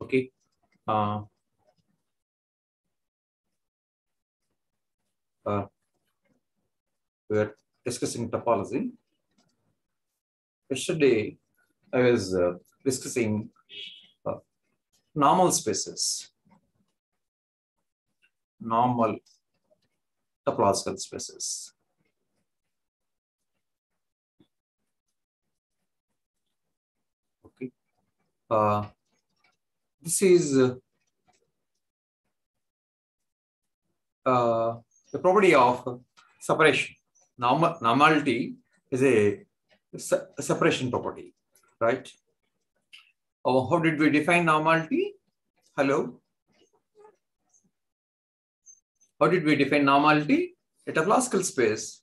Okay. We are discussing topology. Yesterday, I was discussing normal spaces, normal topological spaces. Okay. This is the property of separation. Normality is a separation property, right? How did we define normality? Hello? How did we define normality? A topological space.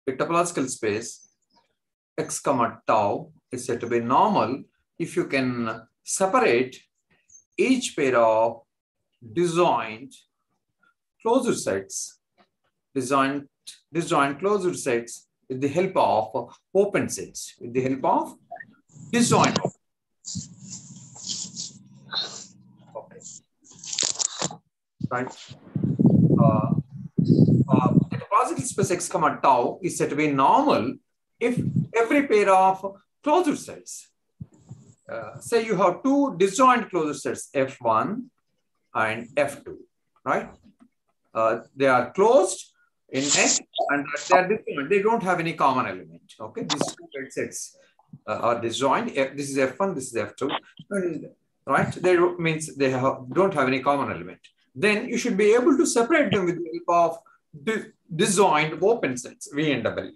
A topological space x comma tau is said to be normal if you can separate each pair of disjoint closure sets, disjoint closure sets with the help of open sets, with the help of disjoint. Okay. Right. The topological space x comma tau is said to be normal if every pair of closure sets, say you have two disjoint closure sets F1 and F2, right? They are closed in X and they are disjoint. They don't have any common element. Okay, these two sets are disjoint. This is F1, this is F2, right? They means they don't have any common element. Then you should be able to separate them with the help of disjoint open sets V and W.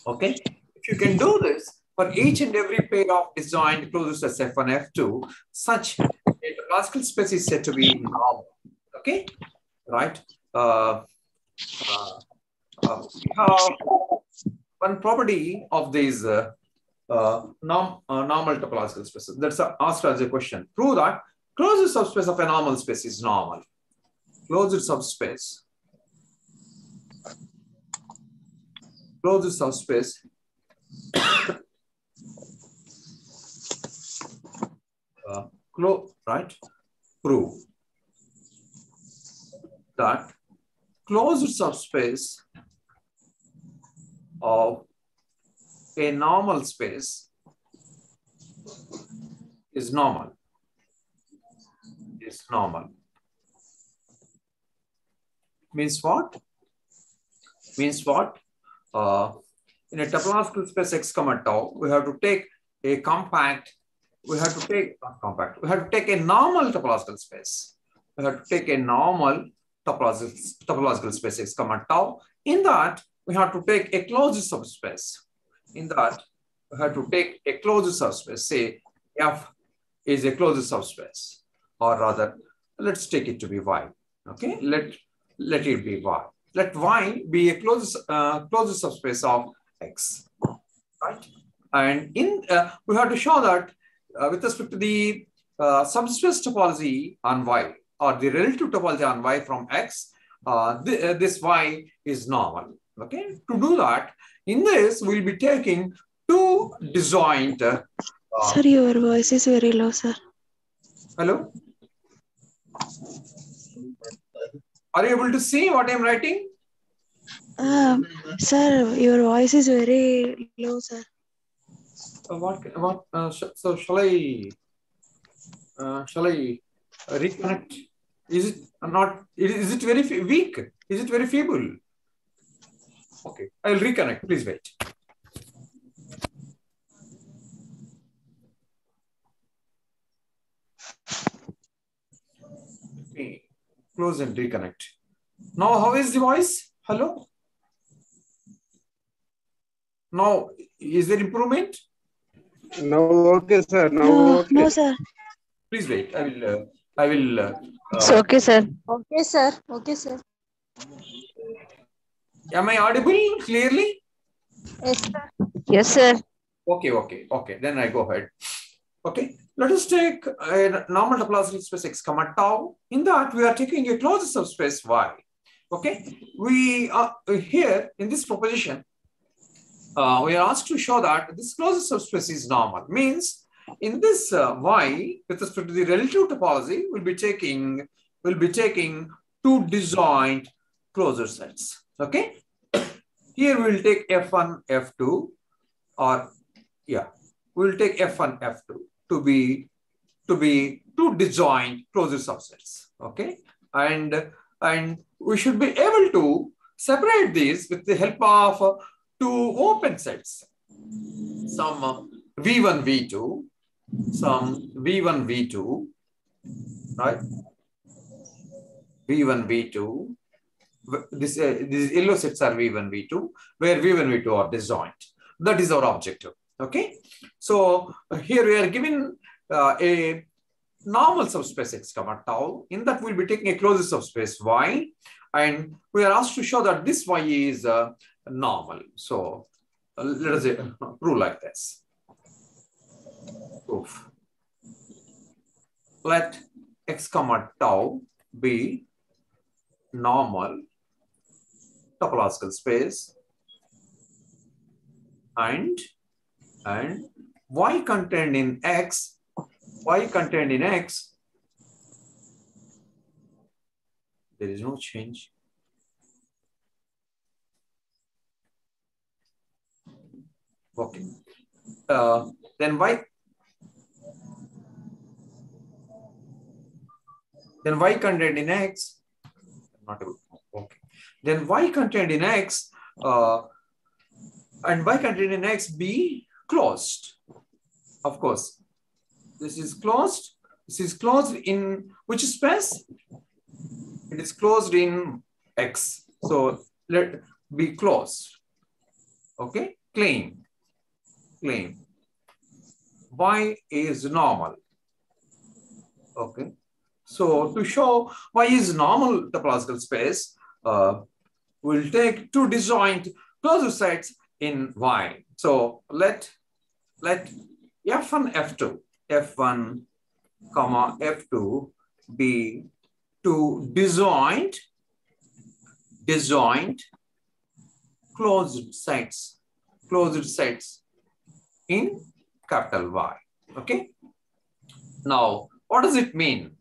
Okay, if you can do this for each and every pair of disjoint closure sets F1, F2, such a topological space is said to be normal. Okay, right? We have one property of these normal topological spaces. That's asked as a question. Prove that closure subspace of a normal space is normal. Closure subspace. Closure subspace. Right? Prove that closure subspace of a normal space is normal. Is normal. Means what? Means what? In a topological space x comma tau, we have to take a compact. We have to take not compact. We have to take a normal topological space. We have to take a normal topological space x comma tau. In that, we have to take a closed subspace. In that, we have to take a closed subspace. Say F is a closed subspace, or rather, let's take it to be Y. Okay, let it be Y. Let Y be a closed subspace of X, right? And in we have to show that with respect to the subspace topology on Y, or the relative topology on Y from X, this Y is normal. Okay, to do that, in this we'll be taking two disjoint. Sir, your voice is very low, sir. Hello? Are you able to see what I'm writing? Sir, your voice is very low, sir. So shall I reconnect? Is it not? Is it very weak? Is it very feeble? Okay, I'll reconnect. Please wait. Let me close and reconnect. Now, how is the voice? Hello? Now, is there improvement? No, okay, sir. No, Okay. no, sir. Please wait. I will. It's okay, sir. Okay, sir. Okay, sir. Am I audible clearly? Yes, sir. Yes, sir. Okay. Then I go ahead. Okay. Let us take a normal topological space x comma tau. In that, we are taking a closed subspace Y. Okay. We are here in this proposition. we are asked to show that this closed subspace is normal. Means in this Y, with respect to the relative topology, we'll be taking two disjoint closure sets. Okay. Here we'll take F1, F2, or yeah, we'll take F1, F2 to be two disjoint closure subsets. Okay, and we should be able to separate these with the help of two open sets. Some V1, V2, some V1, V2, right? V1, V2. These yellow sets are V1, V2, where V1, V2 are disjoint. That is our objective. Okay. So here we are given a normal subspace X comma tau. In that we'll be taking a closed subspace Y, and we are asked to show that this Y is normal. So let us prove like this. Proof. Let X comma tau be normal topological space, and Y contained in X, there is no change. Okay. Then Y contained in X, not able. Okay. Then Y contained in X and Y contained in X be closed. Of course, this is closed. This is closed in which space? It is closed in X. So let be closed. Okay. Claim. Y is normal. Okay. So to show Y is normal topological space, we'll take two disjoint closure sets in Y. So let F1, F2 comma F2 be two disjoint closed sets in capital Y. Okay. Now, what does it mean?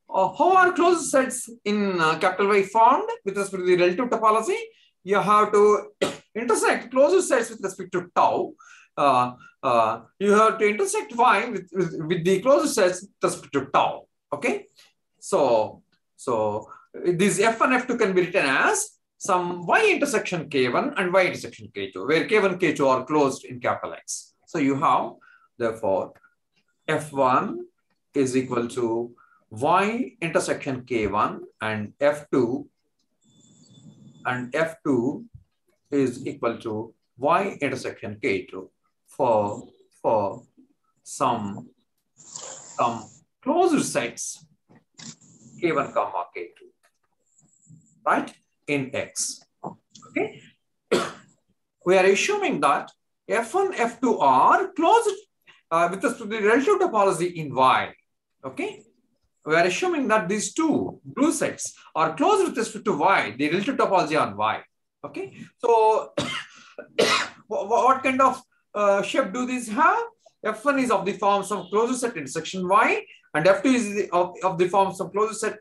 How are closed sets in capital Y formed with respect to the relative topology? You have to intersect closed sets with respect to tau. You have to intersect Y with the closed sets with respect to tau. Okay. So this F1, F2 can be written as some Y intersection K1 and Y intersection K2, where K1, K2 are closed in capital X. So you have, therefore, F1 is equal to Y intersection K1 and F2 is equal to Y intersection K2 for some closed sets K1 comma K2, right, in X. Okay. We are assuming that F1, F2 are closed with respect to the relative topology in Y. Okay. We are assuming that these two blue sets are closed with respect to Y, the relative topology on Y. Okay. So what kind of shape do these have? F1 is of the form some closed set intersection Y, and F2 is of the form some closed set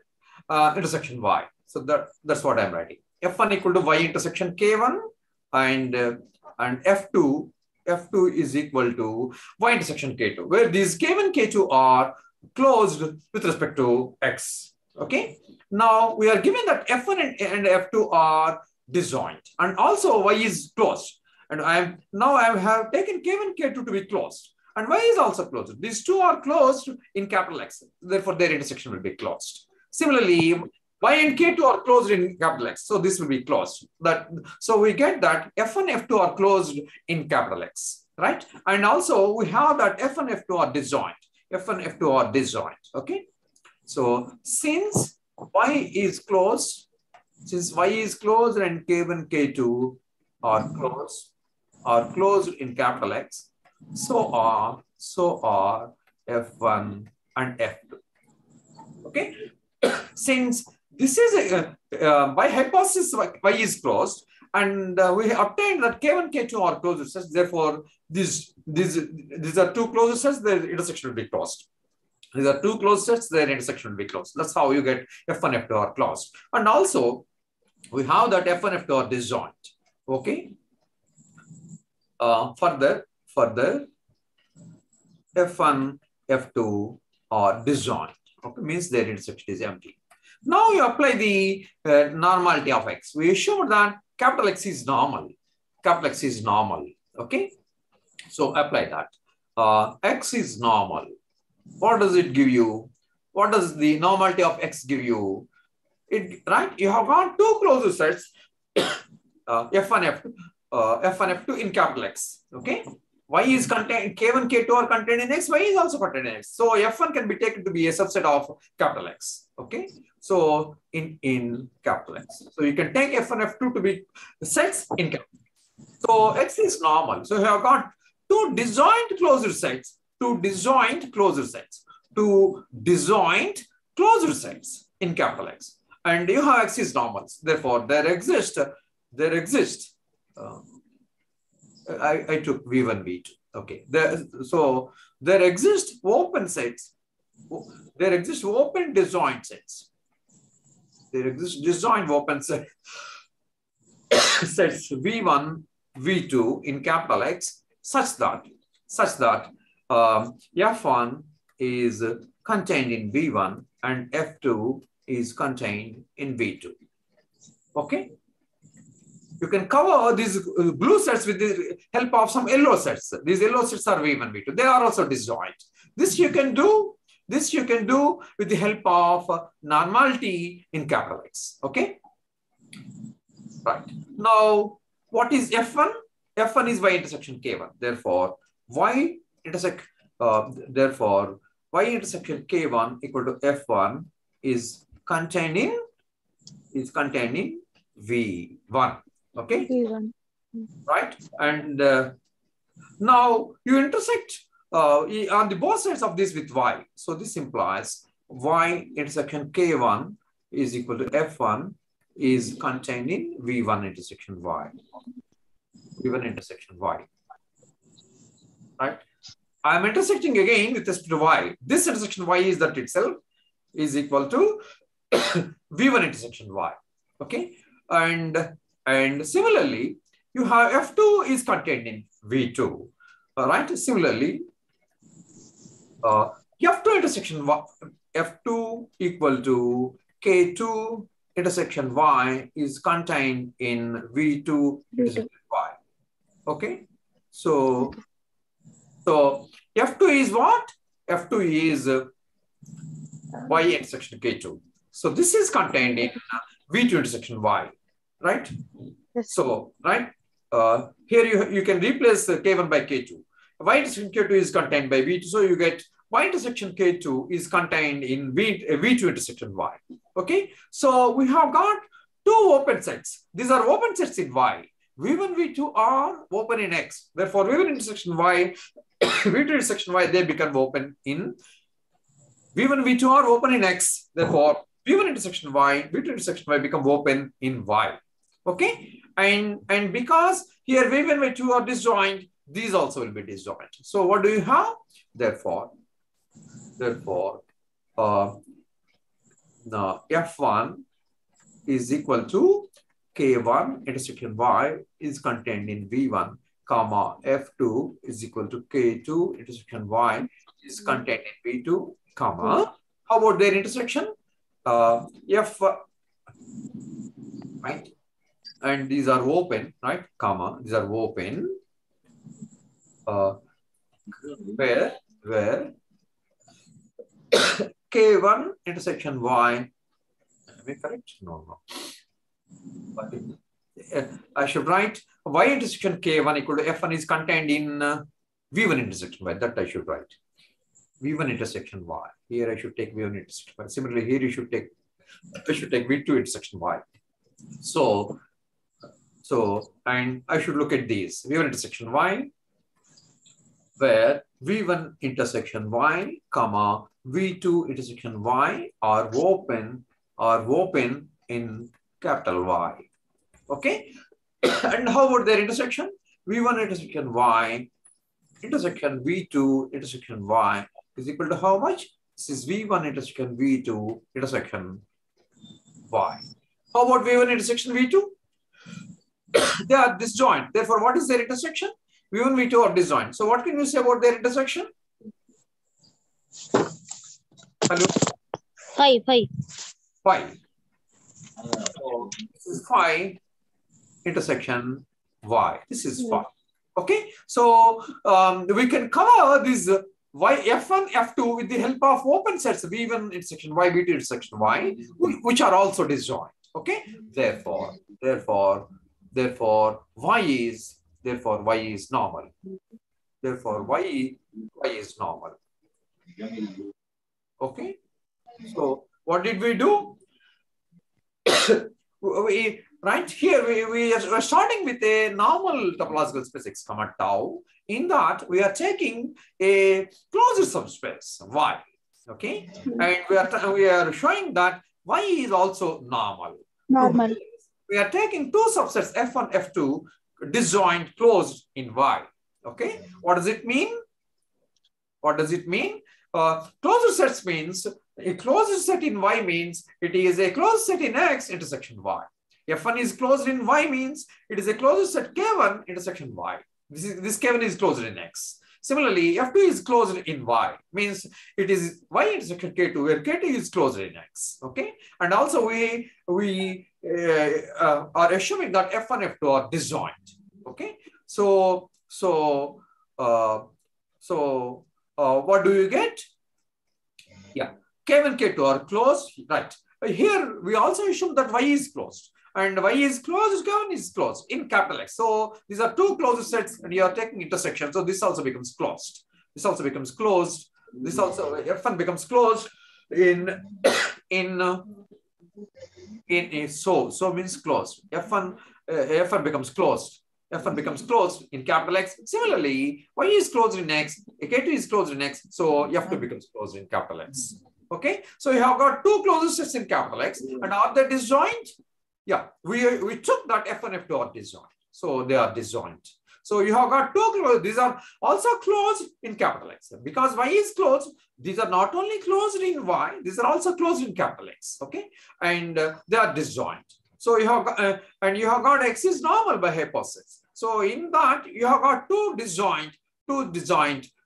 intersection Y. So that's what I'm writing. F1 equal to Y intersection K1, and F2 is equal to Y intersection K2, where these K1, K2 are closed with respect to X. Okay. Now we are given that F1 and F2 are disjoint, and also Y is closed. And I have taken K1, K2 to be closed, and Y is also closed. These two are closed in capital X. Therefore, their intersection will be closed. Similarly, Y and K2 are closed in capital X. So this will be closed. So we get that F1, F2 are closed in capital X, right? And also we have that F1, F2 are disjoint. F1, F2 are disjoint. Okay. So since Y is closed, and K1, K2 are closed in capital X, so are F1 and F2. Okay. Since this is by hypothesis Y is closed, And we obtained that K1, K2 are closed sets. Therefore, these are two closed sets, their intersection will be closed. These are two closed sets, their intersection will be closed. That's how you get F1, F2 are closed. And also, we have that F1, F2 are disjoint. Okay. Further, F1, F2 are disjoint. Okay, means their intersection is empty. Now you apply the normality of X. We assume that capital X is normal. Capital X is normal. Okay. So apply that. X is normal. What does it give you? What does the normality of X give you? Right? You have got two closed sets, F1, F2 in capital X. Okay. Y is contained, K1, K2 are contained in X, Y is also contained in X. So F1 can be taken to be a subset of capital X. Okay. So in capital X. So you can take F1, F2 to be sets in capital X. So X is normal. So you have got two disjoint closed sets, two disjoint closed sets, two disjoint closed sets in capital X. And you have X is normal. Therefore, there exist. I took V1, V2. Okay. So there exist open sets. There exist open disjoint sets. There exist disjoint open sets V1, V2 in capital X such that F1 is contained in V1 and F2 is contained in V2. Okay. You can cover these blue sets with the help of some yellow sets. These yellow sets are V1, V2. They are also disjoint. This you can do with the help of normality in capital X. Okay. Right. Now, what is F1? F1 is Y intersection K1. Therefore, Y intersection K1 equal to F1 is contained in V1. Okay. V1. Right. And now you intersect on the both sides of this with Y. So this implies Y intersection K1 is equal to F1 is contained in V1 intersection Y. V1 intersection Y. Right. I'm intersecting again with respect to Y. This intersection Y is that itself is equal to V1 intersection Y. Okay. And similarly, you have F2 is contained in V2. Right. Similarly, F2 intersection Y, F2 equal to K2 intersection Y is contained in V2 intersection Y. Okay. So F2 is what? F2 is Y intersection K2. So this is contained in V2 intersection Y, right? Yes. So, right, here you can replace K1 by K2. Y intersection K2 is contained by V2. So you get Y intersection K2 is contained in V2 intersection Y. Okay. So we have got two open sets. These are open sets in Y. V1, V2 are open in X. Therefore, V1 intersection Y, V2 intersection Y, they become open in V1, V2 are open in X. Therefore, V1 intersection Y, V2 intersection Y become open in Y. Okay. And because here V1, V2 are disjoint, these also will be disjoint. So what do you have? Therefore, F1 is equal to K1 intersection Y is contained in V1, comma, F2 is equal to K2 intersection Y is contained in V2, comma. How about their intersection? Right? And these are open, right? Comma, these are open. Where K1 intersection Y, am I correct? No. But I should write Y intersection K1 equal to F1 is contained in V1 intersection Y. That I should write. V1 intersection Y. Here I should take V1 intersection Y. Similarly, here I should take V2 intersection Y. So, and I should look at these V1 intersection Y, where V1 intersection Y, comma, V2 intersection Y are open in capital Y. Okay. And how about their intersection? V1 intersection Y intersection V2 intersection Y is equal to how much? This is V1 intersection V2 intersection Y. How about V1 intersection V2? They are disjoint. Therefore, what is their intersection? V1, V2 are disjoint. So what can you say about their intersection? Hello? 5. Phi. So this is phi intersection Y. This is phi. Okay. So we can cover this Y F1, F2 with the help of open sets V1 intersection Y, V2 intersection Y, which are also disjoint. Okay. Therefore, Y is normal. Therefore, Y is normal. Okay. So what did we do? Right here, we are starting with a normal topological space x comma tau. In that, we are taking a closed subspace y. Okay, and we are showing that y is also normal. Normal. We are taking two subsets f1, f2 disjoint closed in y. Okay, what does it mean? What does it mean? Closed sets means a closed set in Y means it is a closed set in X intersection Y. F1 is closed in Y means it is a closed set K1 intersection Y. This K1 is closed in X. Similarly, F2 is closed in Y means it is Y intersection K2 where K2 is closed in X. Okay, and also we are assuming that F1, F2 are disjoint. Okay, so what do you get? Yeah, K1, K2 are closed, right? Here we also assume that Y is closed, and Y is closed, K1 is closed in capital X. So these are two closed sets, and you are taking intersection. So this also becomes closed. This also becomes closed. This also F1 becomes closed so means closed. F1 becomes closed. F1 becomes closed in capital X. Similarly, Y is closed in X, K2 is closed in X, so F2 becomes closed in capital X. Okay, so you have got two closed sets in capital X, and are they disjoint? Yeah, we took that F1, F2 are disjoint, so they are disjoint. So you have got two closed, these are also closed in capital X. Because Y is closed, these are not only closed in Y, these are also closed in capital X, okay? And they are disjoint. So you have got X is normal by hypothesis. So in that you have got two disjoint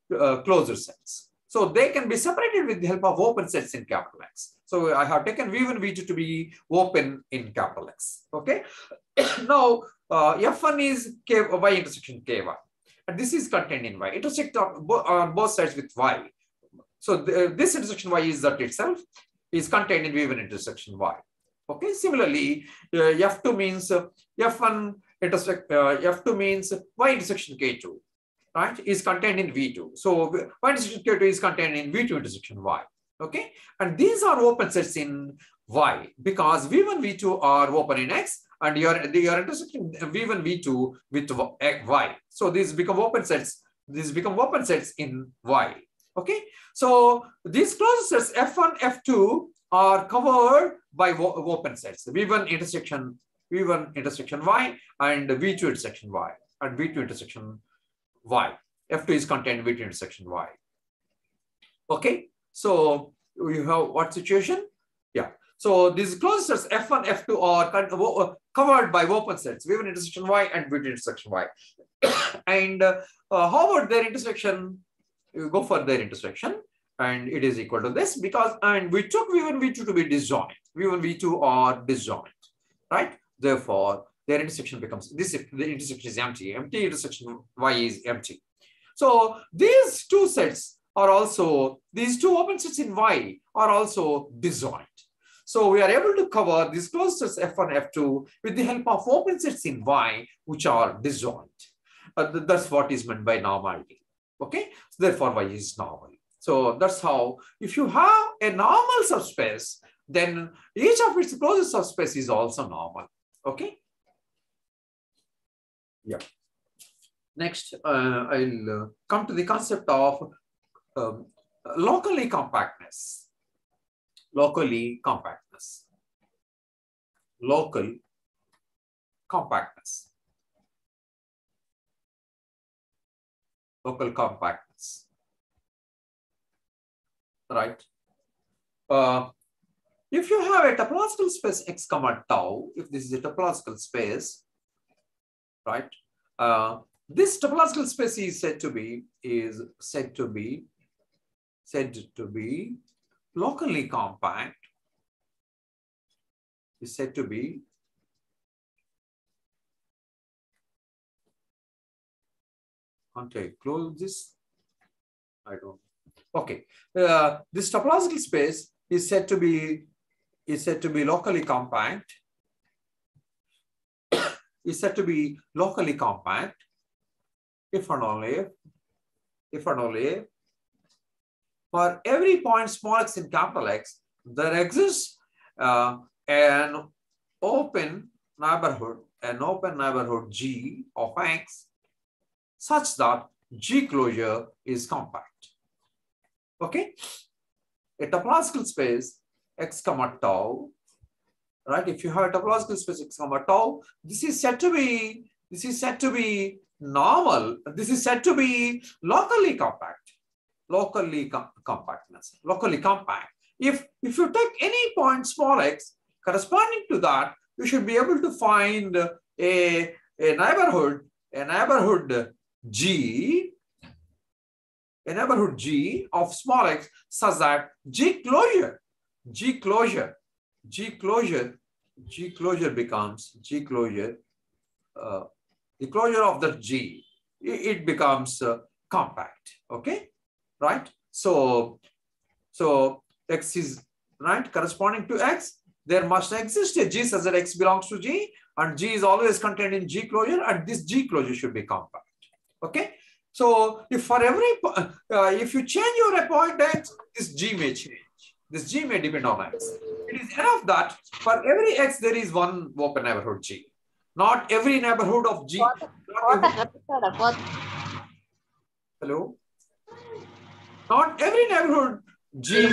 closure sets. So they can be separated with the help of open sets in capital X. So I have taken V1, V2 to be open in capital X. Okay. Now F1 is Y intersection K1, and this is contained in Y. Intersect on both sides with Y. So this intersection Y is that itself is contained in V1 intersection Y. Okay. Similarly, F2 means F1 F2 means Y intersection K2, right? Is contained in V2. So Y intersection K2 is contained in V2 intersection Y. Okay. And these are open sets in Y because V1, V2 are open in X, and you are intersecting V1, V2 with Y. So these become open sets. These become open sets in Y. Okay. So these closed sets F1, F2 are covered by open sets. V1 intersection Y and V2 intersection Y and V2 intersection Y. F2 is contained in V2 intersection Y. Okay. So we have what situation? Yeah. So these closed sets F1, F2 are covered by open sets V1 intersection Y and V2 intersection Y. And how about their intersection? You go for their intersection, and it is equal to this because, and we took V1, V2 to be disjoint. V1, V2 are disjoint, right? Therefore, their intersection becomes this. The intersection is empty. Empty intersection Y is empty. So these two sets are also, these two open sets in Y are also disjoint. So we are able to cover these closed sets F1, F2 with the help of open sets in Y, which are disjoint. That's what is meant by normality. Okay, so therefore Y is normal. So that's how, if you have a normal subspace, then each of its closed subspace is also normal. Okay. Yeah. Next, I'll come to the concept of locally compactness. Locally compactness. Local compactness. local compactness. Right? If you have a topological space x comma tau, if this is a topological space, right? This topological space is said to be locally compact. Is said to be can't I close this? I don't. Okay. This topological space is said to be locally compact. Is said to be locally compact if and only for every point small x in capital X, there exists an open neighborhood G of X such that G closure is compact. Okay? A topological space x comma tau, right? If you have a topological space x comma tau, this is said to be normal. This is said to be locally compact. Locally compact. If you take any point small x corresponding to that, you should be able to find a neighborhood G of small x such that G closure becomes the closure of the G, it becomes compact. Okay, right? So x is right corresponding to x. There must exist a G such that x belongs to G, and G is always contained in G closure, and this G closure should be compact. Okay. So if for every if you change your point x, this G may change. This G may depend on x. It is enough that for every x there is one open neighborhood G. Not every neighborhood of G. Hello. Not every neighborhood G.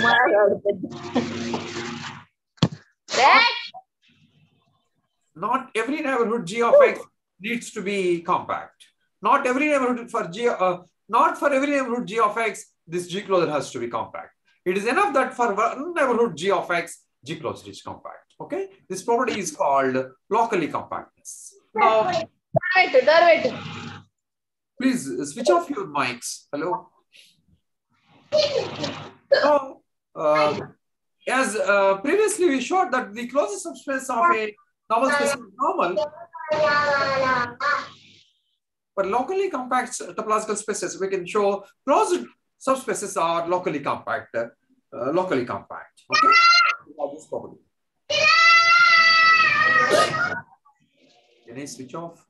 Not every neighborhood G of x needs to be compact. Not every neighborhood for G. Not for every neighborhood G of x, this G closure has to be compact. It is enough that for one neighborhood G of x, G closure is compact. Okay, this property is called locally compactness. Now, please switch off your mics. Hello. Now, as previously we showed that the closest subspace of a normal space is normal. For locally compact topological spaces, we can show closed subspaces are locally compact. Okay. This property. Can I switch off?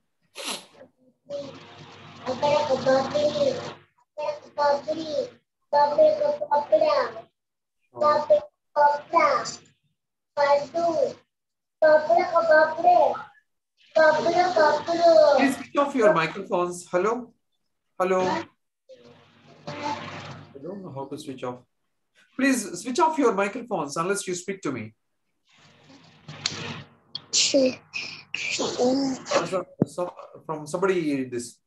Please switch off your microphones. Hello? Hello? I don't know how to switch off. Please switch off your microphones unless you speak to me. From somebody this.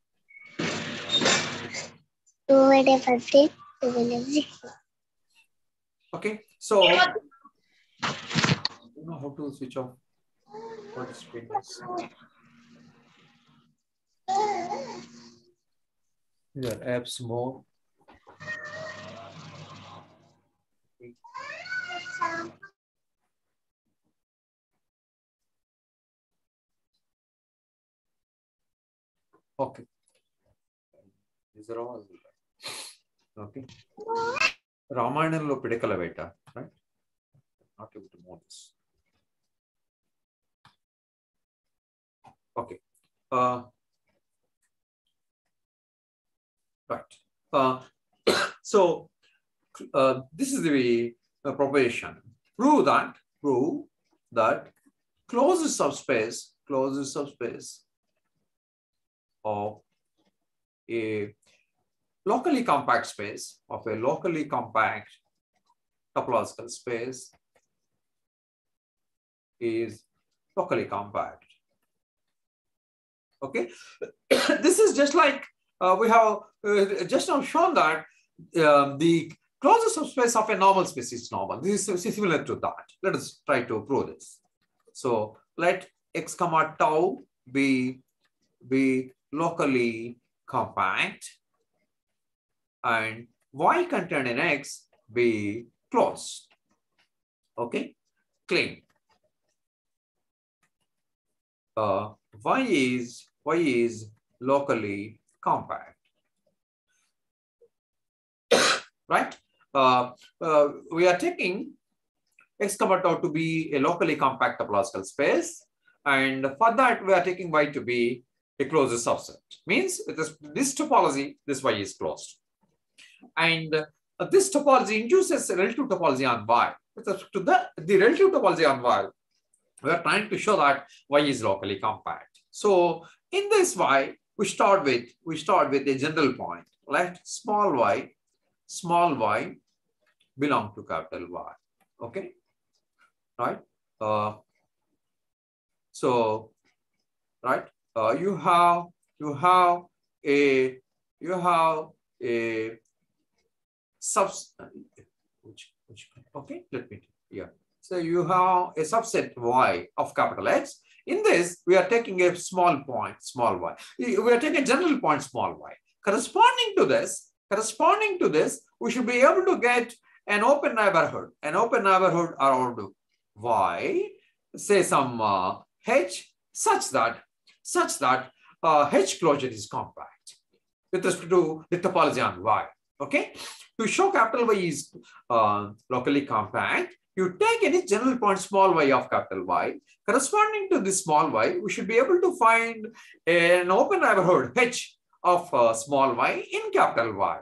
Okay, so I don't know how to switch off. What is screen? Here, apps more. Okay. These are all okay. Ramayananlo Pidakala Veta, right? Not able to move this. Okay. Right. So this is the proposition. Prove that closed subspace of a locally compact space of a locally compact topological space is locally compact. Okay, this is just like we have just now shown that the closure subspace of a normal space is normal. This is similar to that. Let us try to prove this. So let x comma tau be locally compact and y contained in x be closed. Okay, claim y is locally compact, right? We are taking x comma tau to be a locally compact topological space, and for that we are taking y to be a closure subset. Means with this topology, this y is closed, and this topology induces a relative topology on y. With respect to the relative topology on y, we are trying to show that y is locally compact. So in this y, we start with a general point. Let small y belong to capital Y. Okay, right? So right, you have a okay, let me, yeah. So you have a subset Y of capital X. In this, we are taking a small point, small y. We are taking a general point, small y. Corresponding to this, we should be able to get an open neighborhood around Y, say some H, such that H closure is compact with respect to the topology on Y. Okay, to show capital Y is locally compact, you take any general point small y of capital Y. Corresponding to this small y, we should be able to find an open neighborhood H of small y in capital Y,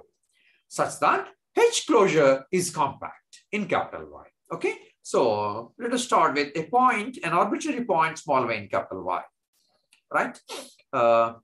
such that H closure is compact in capital Y. Okay, so let us start with a point, an arbitrary point small y in capital Y. Right? Now,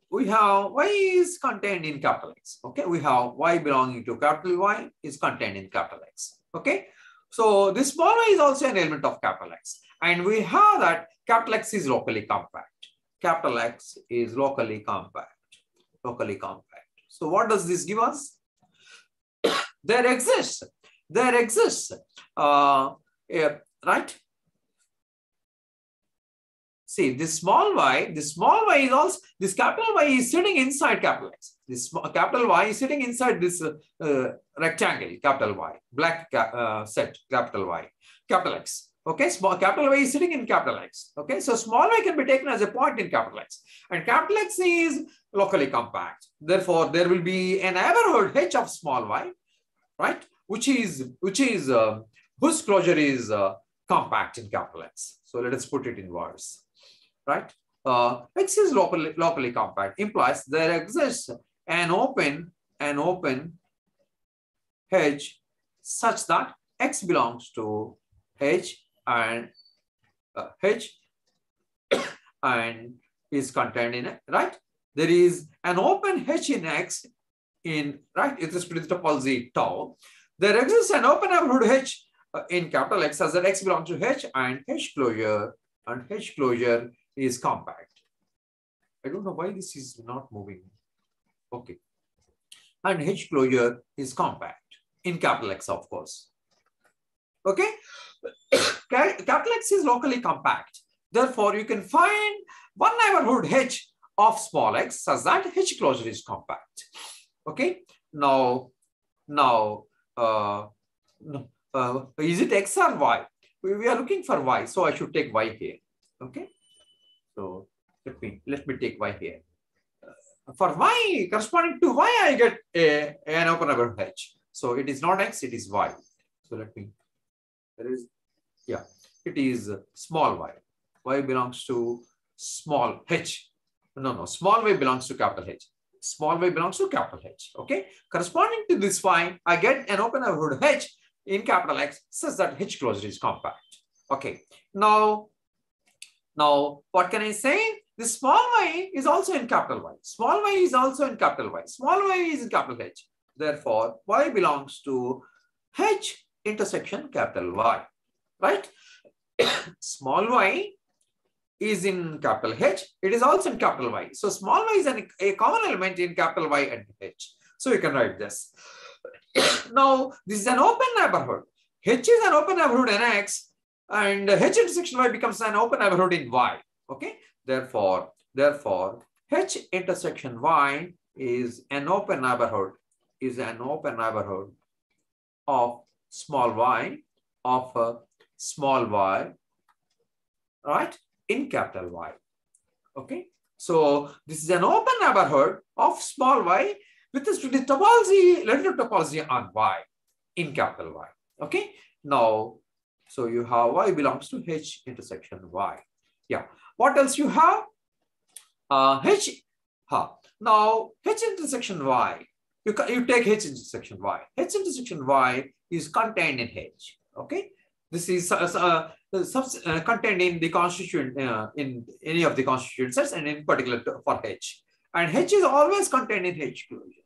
we have y is contained in capital X. Okay, we have y belonging to capital Y is contained in capital X. Okay, so this small y is also an element of capital X, and we have that capital X is locally compact. Capital X is locally compact. So what does this give us? There exists, right? See, this small y is also, this capital Y is sitting inside capital X. This capital Y is sitting inside this rectangle, capital Y, black set, capital Y, capital X. Okay, small capital Y is sitting in capital X. Okay, so small y can be taken as a point in capital X, and capital X is locally compact. Therefore, there will be a neighborhood H of small y, right? Whose closure is compact in capital X. So let us put it in words. Right? X is locally compact implies there exists an open H such that X belongs to H and is contained in it. Right? There is an open H in X in right. It is the topology tau. There exists an open neighborhood H in capital X such that X belongs to H and H closure is compact. I don't know why this is not moving. Okay. And H closure is compact in capital X, of course. Okay. Capital X is locally compact. Therefore, you can find one neighborhood H of small x such that H closure is compact. Okay. Now, is it X or Y? We are looking for Y, so I should take Y here. Okay. So let me take Y here. For Y, corresponding to Y, I get an open neighborhood H. So it is not X, it is Y. So let me, it is small y. Y belongs to small h. No, small y belongs to capital H. Small y belongs to capital H. Okay. Corresponding to this Y, I get an open neighborhood H in capital X such that H closure is compact. Okay. Now, what can I say? This small y is also in capital Y. Small y is also in capital Y. Small y is in capital H. Therefore, Y belongs to H intersection capital Y. Right? Small y is in capital H, it is also in capital Y. So small y is a common element in capital Y and H. So you can write this. Now, this is an open neighborhood. H is an open neighborhood in X, and H intersection Y becomes an open neighborhood in Y. Okay. Therefore, H intersection Y is an open neighborhood, of small y, right, in capital Y. Okay. So this is an open neighborhood of small y with respect to the topology, relative topology on Y in capital Y. Okay. Now, so you have Y belongs to H intersection Y. Yeah. What else you have? Now H intersection Y. You take H intersection Y. H intersection Y is contained in H. Okay. This is contained in the constituent in any of the constituent sets, and in particular for H. And H is always contained in H closure.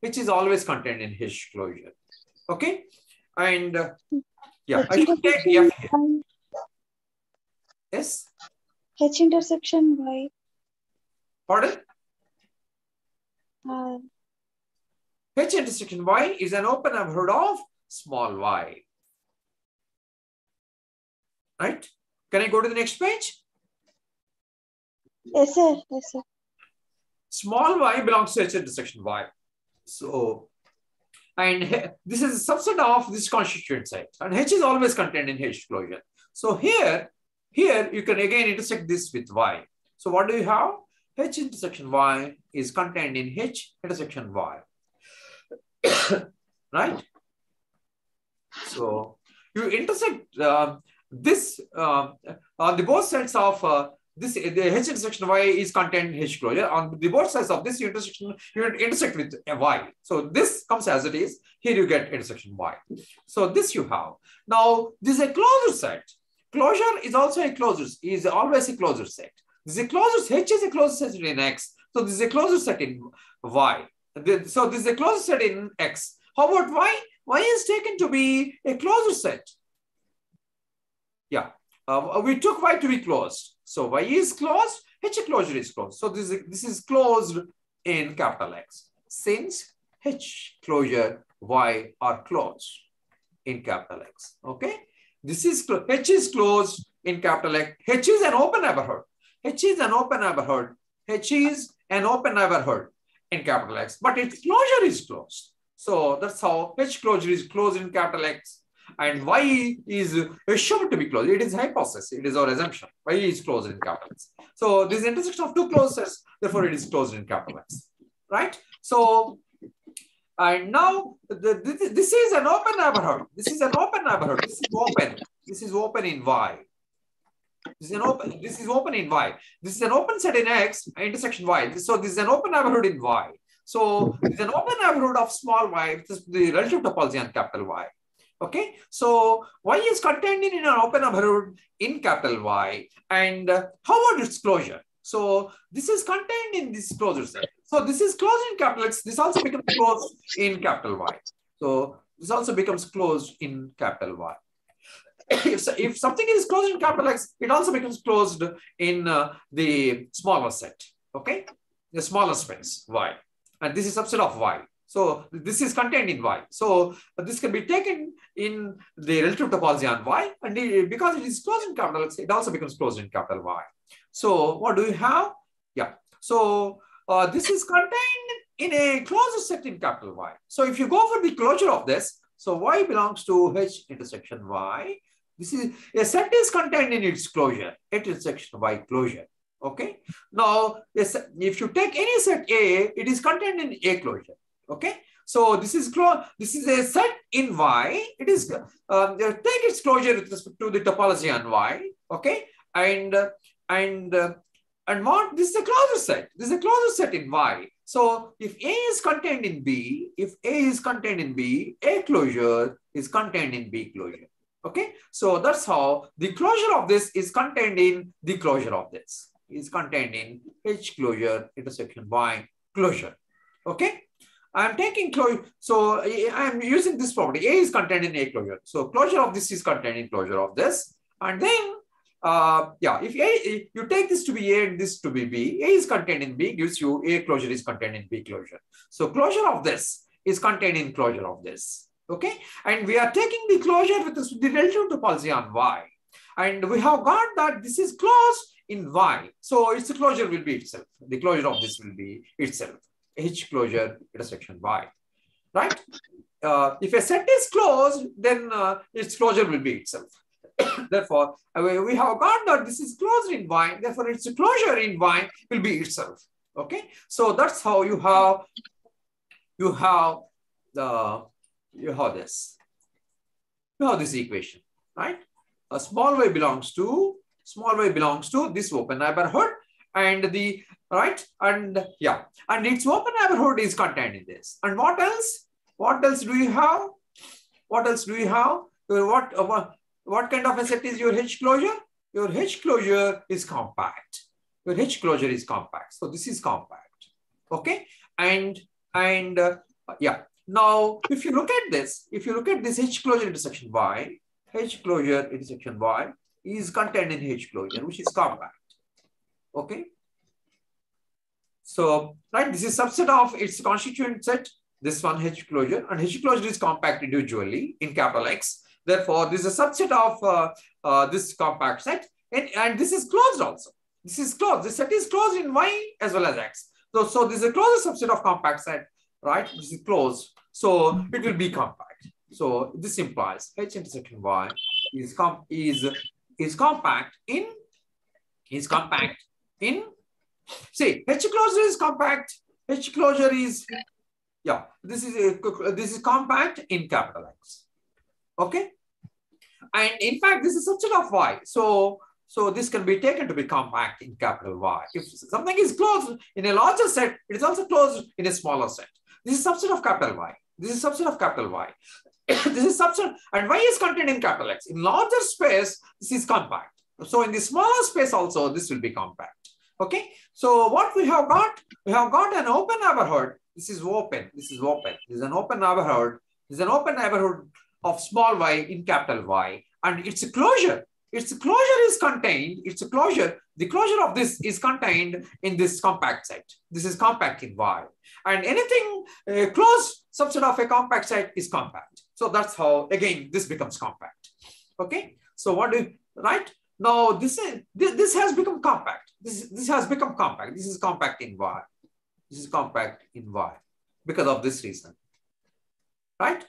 H is always contained in H closure. Okay. And yeah, I should take F here. Yes. H intersection Y. Pardon? H intersection Y is an open neighborhood of small y. Right? Can I go to the next page? Yes, sir. Yes, sir. Small y belongs to H intersection Y. So, and this is a subset of this constituent set, and H is always contained in H closure. So here you can again intersect this with Y. So what do you have? H intersection Y is contained in H intersection Y. Right? So you intersect this on the both sides of this. The H intersection Y is contained in H closure. On the both sides of this intersection, you intersect with a Y. So this comes as it is. Here you get intersection Y. So this you have. Now this is a closure set. Closure is also a closure. Is always a closure set. This is a closure. H is a closure set in X. So this is a closure set in Y. So this is a closure set in X. How about Y? Y is taken to be a closure set. Yeah. We took Y to be closed. So Y is closed, H closure is closed. So this is closed in capital X. Since H closure, Y are closed in capital X. Okay. This is H is closed in capital X. H is an open neighborhood. H is an open neighborhood. H is an open neighborhood in capital X, but its closure is closed. So that's how H closure is closed in capital X, and Y is assumed to be closed. It is hypothesis. It is our assumption. Y is closed in capital X. So this intersection of two closed sets, therefore it is closed in capital X. Right? So, and now this is an open neighborhood. This is an open neighborhood. This is open. This is open in Y. This is open in Y. This is an open set in X, intersection Y. So this is an open neighborhood in Y. So it's an open neighborhood of small y, which is the relative topology on capital Y. Okay. So Y is contained in an open neighborhood in capital Y. And how about its closure? So this is contained in this closure set. So this is closed in capital X. This also becomes closed in capital Y. So this also becomes closed in capital Y. If something is closed in capital X, it also becomes closed in the smaller set. Okay. The smaller space Y. And this is subset of Y. So this is contained in Y. So this can be taken in the relative topology on Y, and because it is closed in capital X, it also becomes closed in capital Y. So what do we have? Yeah. So this is contained in a closure set in capital Y. So if you go for the closure of this, so Y belongs to H intersection Y. This is a set is contained in its closure, H intersection Y closure. Okay. Now, if you take any set A, it is contained in A closure. Okay. So this is a set in Y. It is take its closure with respect to the topology on Y. Okay. And what this is a closure set. This is a closure set in Y. So if A is contained in B, A closure is contained in B closure. Okay. So that's how the closure of this is contained in the closure of this. Is contained in H closure intersection Y closure. Okay. I'm taking closure. So I'm using this property. A is contained in A closure. So closure of this is contained in closure of this. And then yeah, if A, you take this to be A and this to be B, A is contained in B gives you A closure is contained in B closure. So closure of this is contained in closure of this. Okay, and we are taking the closure with the relative topology on Y, and we have got that this is closed in Y. So its closure will be itself. The closure of this will be itself. H closure intersection Y, right? If a set is closed, then its closure will be itself. Therefore, we have got that this is closed in Y. Therefore, its closure in Y will be itself. Okay, so that's how you have this equation, right? A small y belongs to this open neighborhood, and the right and yeah, and its open neighborhood is contained in this. And what else? What else do you have? What else do you have? What kind of a set is your H closure? Your H closure is compact. Your H closure is compact. So this is compact. Okay, and yeah. Now, if you look at this H closure intersection Y, H closure intersection Y is contained in H closure, which is compact. Okay. So, right, this is subset of its constituent set, this one H closure, and H closure is compact individually in capital X. Therefore, this is a subset of this compact set, and this is closed also. This is closed. This set is closed in Y as well as X. So this is a closed subset of compact set, right? This is closed. So it will be compact. So this implies H intersection Y is compact in see, H closure is compact. H closure is this is compact in capital X. Okay, and in fact this is subset of Y. So this can be taken to be compact in capital Y. If something is closed in a larger set, it is also closed in a smaller set. This is subset of capital Y. This is subset of capital Y. This is subset, and Y is contained in capital X. In larger space, this is compact. So in the smaller space also, this will be compact. Okay. So what we have got an open neighborhood. This is open. This is open. This is an open neighborhood. This is an open neighborhood of small y in capital Y, and its closure. Its closure is contained. The closure of this is contained in this compact set. This is compact in Y, and anything closed subset of a compact set is compact. So that's how again this becomes compact. Okay. So right now this has become compact. This has become compact. This is compact in Y. This is compact in Y because of this reason. Right?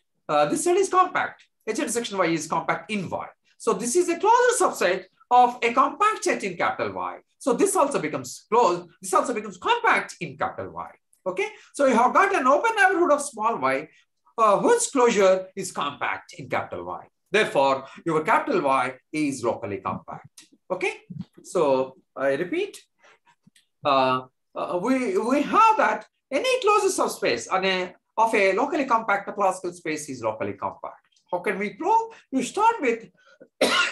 This set is compact. H intersection Y is compact in Y. So this is a closure subset of a compact set in capital Y. So this also becomes closed. This also becomes compact in capital Y. Okay. So you have got an open neighborhood of small y whose closure is compact in capital Y. Therefore, your capital Y is locally compact. Okay. So I repeat, we have that any closure subspace of a locally compact topological space is locally compact. How can we prove? You start with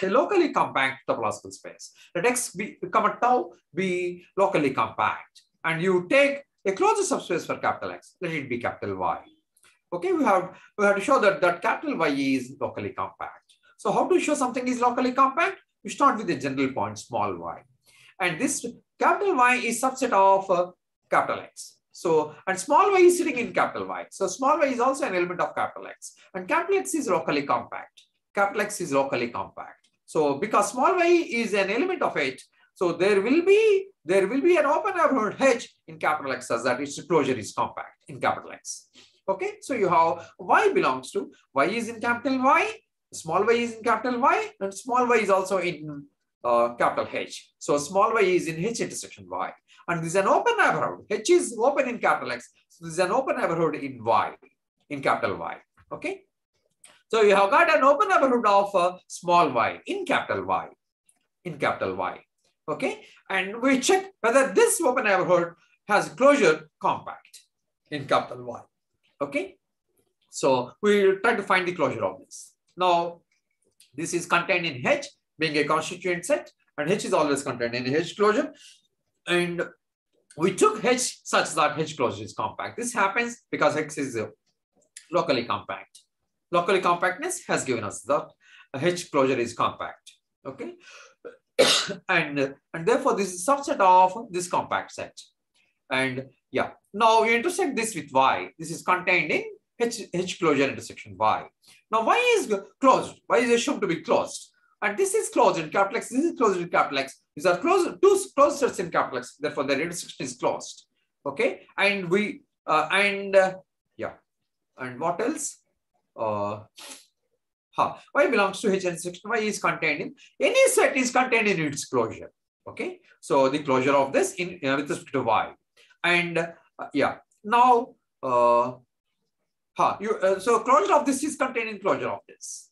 a locally compact topological space. Let X comma tau be locally compact, and you take a closure subspace for capital X. Let it be capital Y. Okay, we have to show that capital Y is locally compact. So how to show something is locally compact? You start with a general point small y, and this capital Y is subset of capital X. So, and small y is sitting in capital Y. So small y is also an element of capital X, and capital X is locally compact. Capital X is locally compact. So because small y is an element of it, so there will be an open neighborhood H in capital X as that its closure is compact in capital X. Okay, so you have Y belongs to Y is in capital Y, small y is in capital Y, and small y is also in capital H. So small y is in H intersection Y, and this is an open neighborhood. H is open in capital X, so this is an open neighborhood in Y, in capital Y. Okay, so you have got an open neighborhood of small y in capital Y, in capital Y. Okay, and we check whether this open neighborhood has closure compact in capital Y. Okay, so we try to find the closure of this. Now, this is contained in H, being a constituent set, and H is always contained in H closure. And we took H such that H closure is compact. This happens because X is locally compact. Locally compactness has given us that H closure is compact. Okay. and therefore this is subset of this compact set. And yeah, now you intersect this with Y. This is contained in H closure intersection Y. Now Y is closed. Y is assumed to be closed. And this is closed in capital X. This is closed in capital X. These are closed, two closed sets in capital X. Therefore, their intersection is closed. Okay. And yeah. And what else? Y belongs to H intersection. Y is contained in any set is contained in its closure. Okay. So the closure of this in with respect to Y. And yeah. Now, so closure of this is contained in closure of this.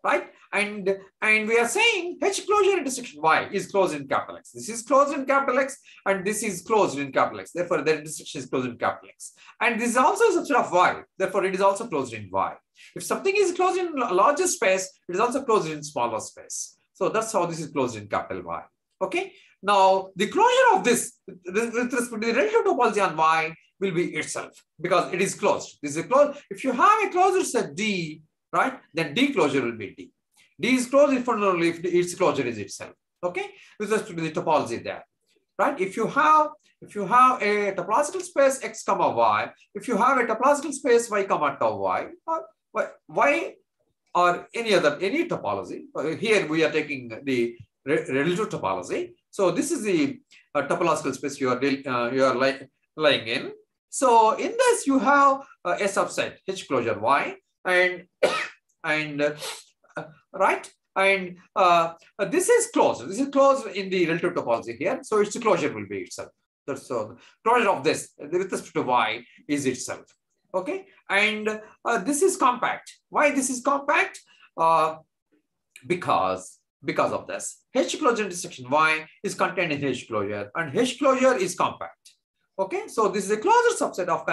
Right? And we are saying H closure intersection Y is closed in capital X. This is closed in capital X and this is closed in capital X. Therefore, the intersection is closed in capital X. And this is also a subset of Y. Therefore, it is also closed in Y. If something is closed in larger space, it is also closed in smaller space. So that's how this is closed in capital Y. Okay. Now, the closure of this with respect to the relative topology on Y will be itself because it is closed. This is closed. If you have a closure set D, right, then D closure will be D. D is closed if only if its closure is itself. Okay, with respect to the topology there, right? If you have a topological space X comma Y, if you have a topological space Y comma tau Y, or Y or any topology. Here we are taking the relative topology. So this is the topological space you are lying in. So in this you have a subset H closure Y and right, and this is closed. This is closed in the relative topology here. So its closure will be itself. So the closure of this with respect to Y is itself. Okay, and this is compact. Why this is compact? Because of this. H closure intersection Y is contained in H closure, and H closure is compact. Okay, so this is a closure subset of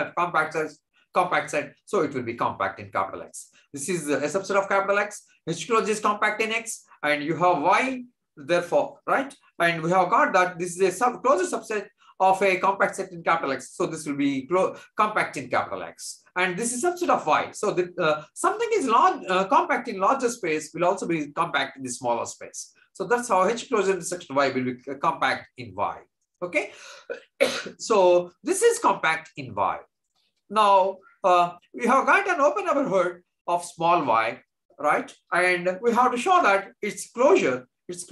compact set, so it will be compact in capital X. This is a subset of capital X. H closure is compact in X, and you have Y, therefore, right? And we have got that this is a closure subset of a compact set in capital X. So this will be compact in capital X. And this is subset of Y. So something is compact in larger space will also be compact in the smaller space. So that's how H closure intersection Y will be compact in Y. Okay. So this is compact in Y. Now, we have got an open neighborhood of small y, right? And we have to show that its closure is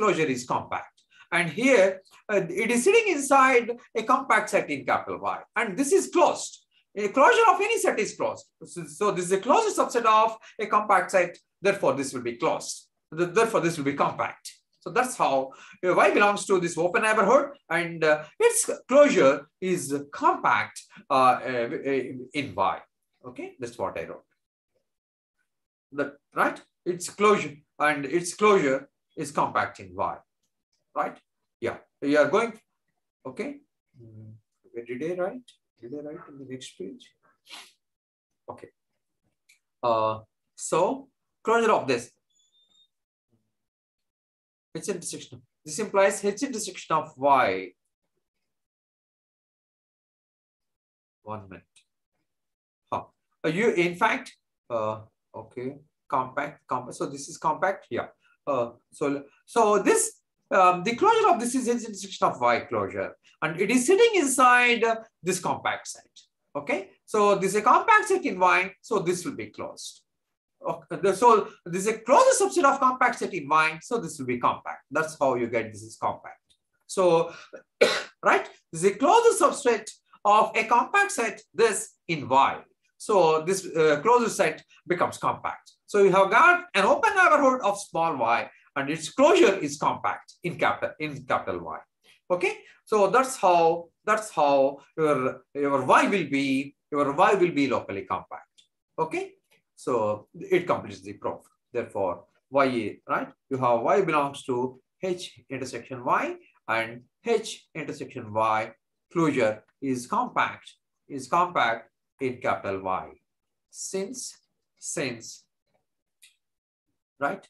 compact. And here, it is sitting inside a compact set in capital Y. And this is closed. A closure of any set is closed. So this is a closure subset of a compact set. Therefore, this will be closed. Therefore, this will be compact. So that's how Y belongs to this open neighborhood, and its closure is compact in Y. Okay, that's what I wrote. Right? Its closure is compact in Y. Right? Yeah. You are going. Okay. Did I write? Did I write in the next page? Okay. So closure of this. H intersection. This implies H intersection of Y. 1 minute. You in fact, okay, compact. So this is compact. Yeah. So this the closure of this is H intersection of Y closure, and it is sitting inside this compact set. Okay. So this is a compact set in Y. So this will be closed. Okay, so this is a closure subset of compact set in Y, so this will be compact. That's how you get this is compact. So, right, this is a closure subset of a compact set, this in Y. So this closure set becomes compact. So you have got an open neighborhood of small y, and its closure is compact in capital Y. Okay, so that's how your Y will be locally compact. Okay. So it completes the proof. Therefore, Y, right? You have Y belongs to H intersection Y, and H intersection Y closure is compact in capital Y. Since right?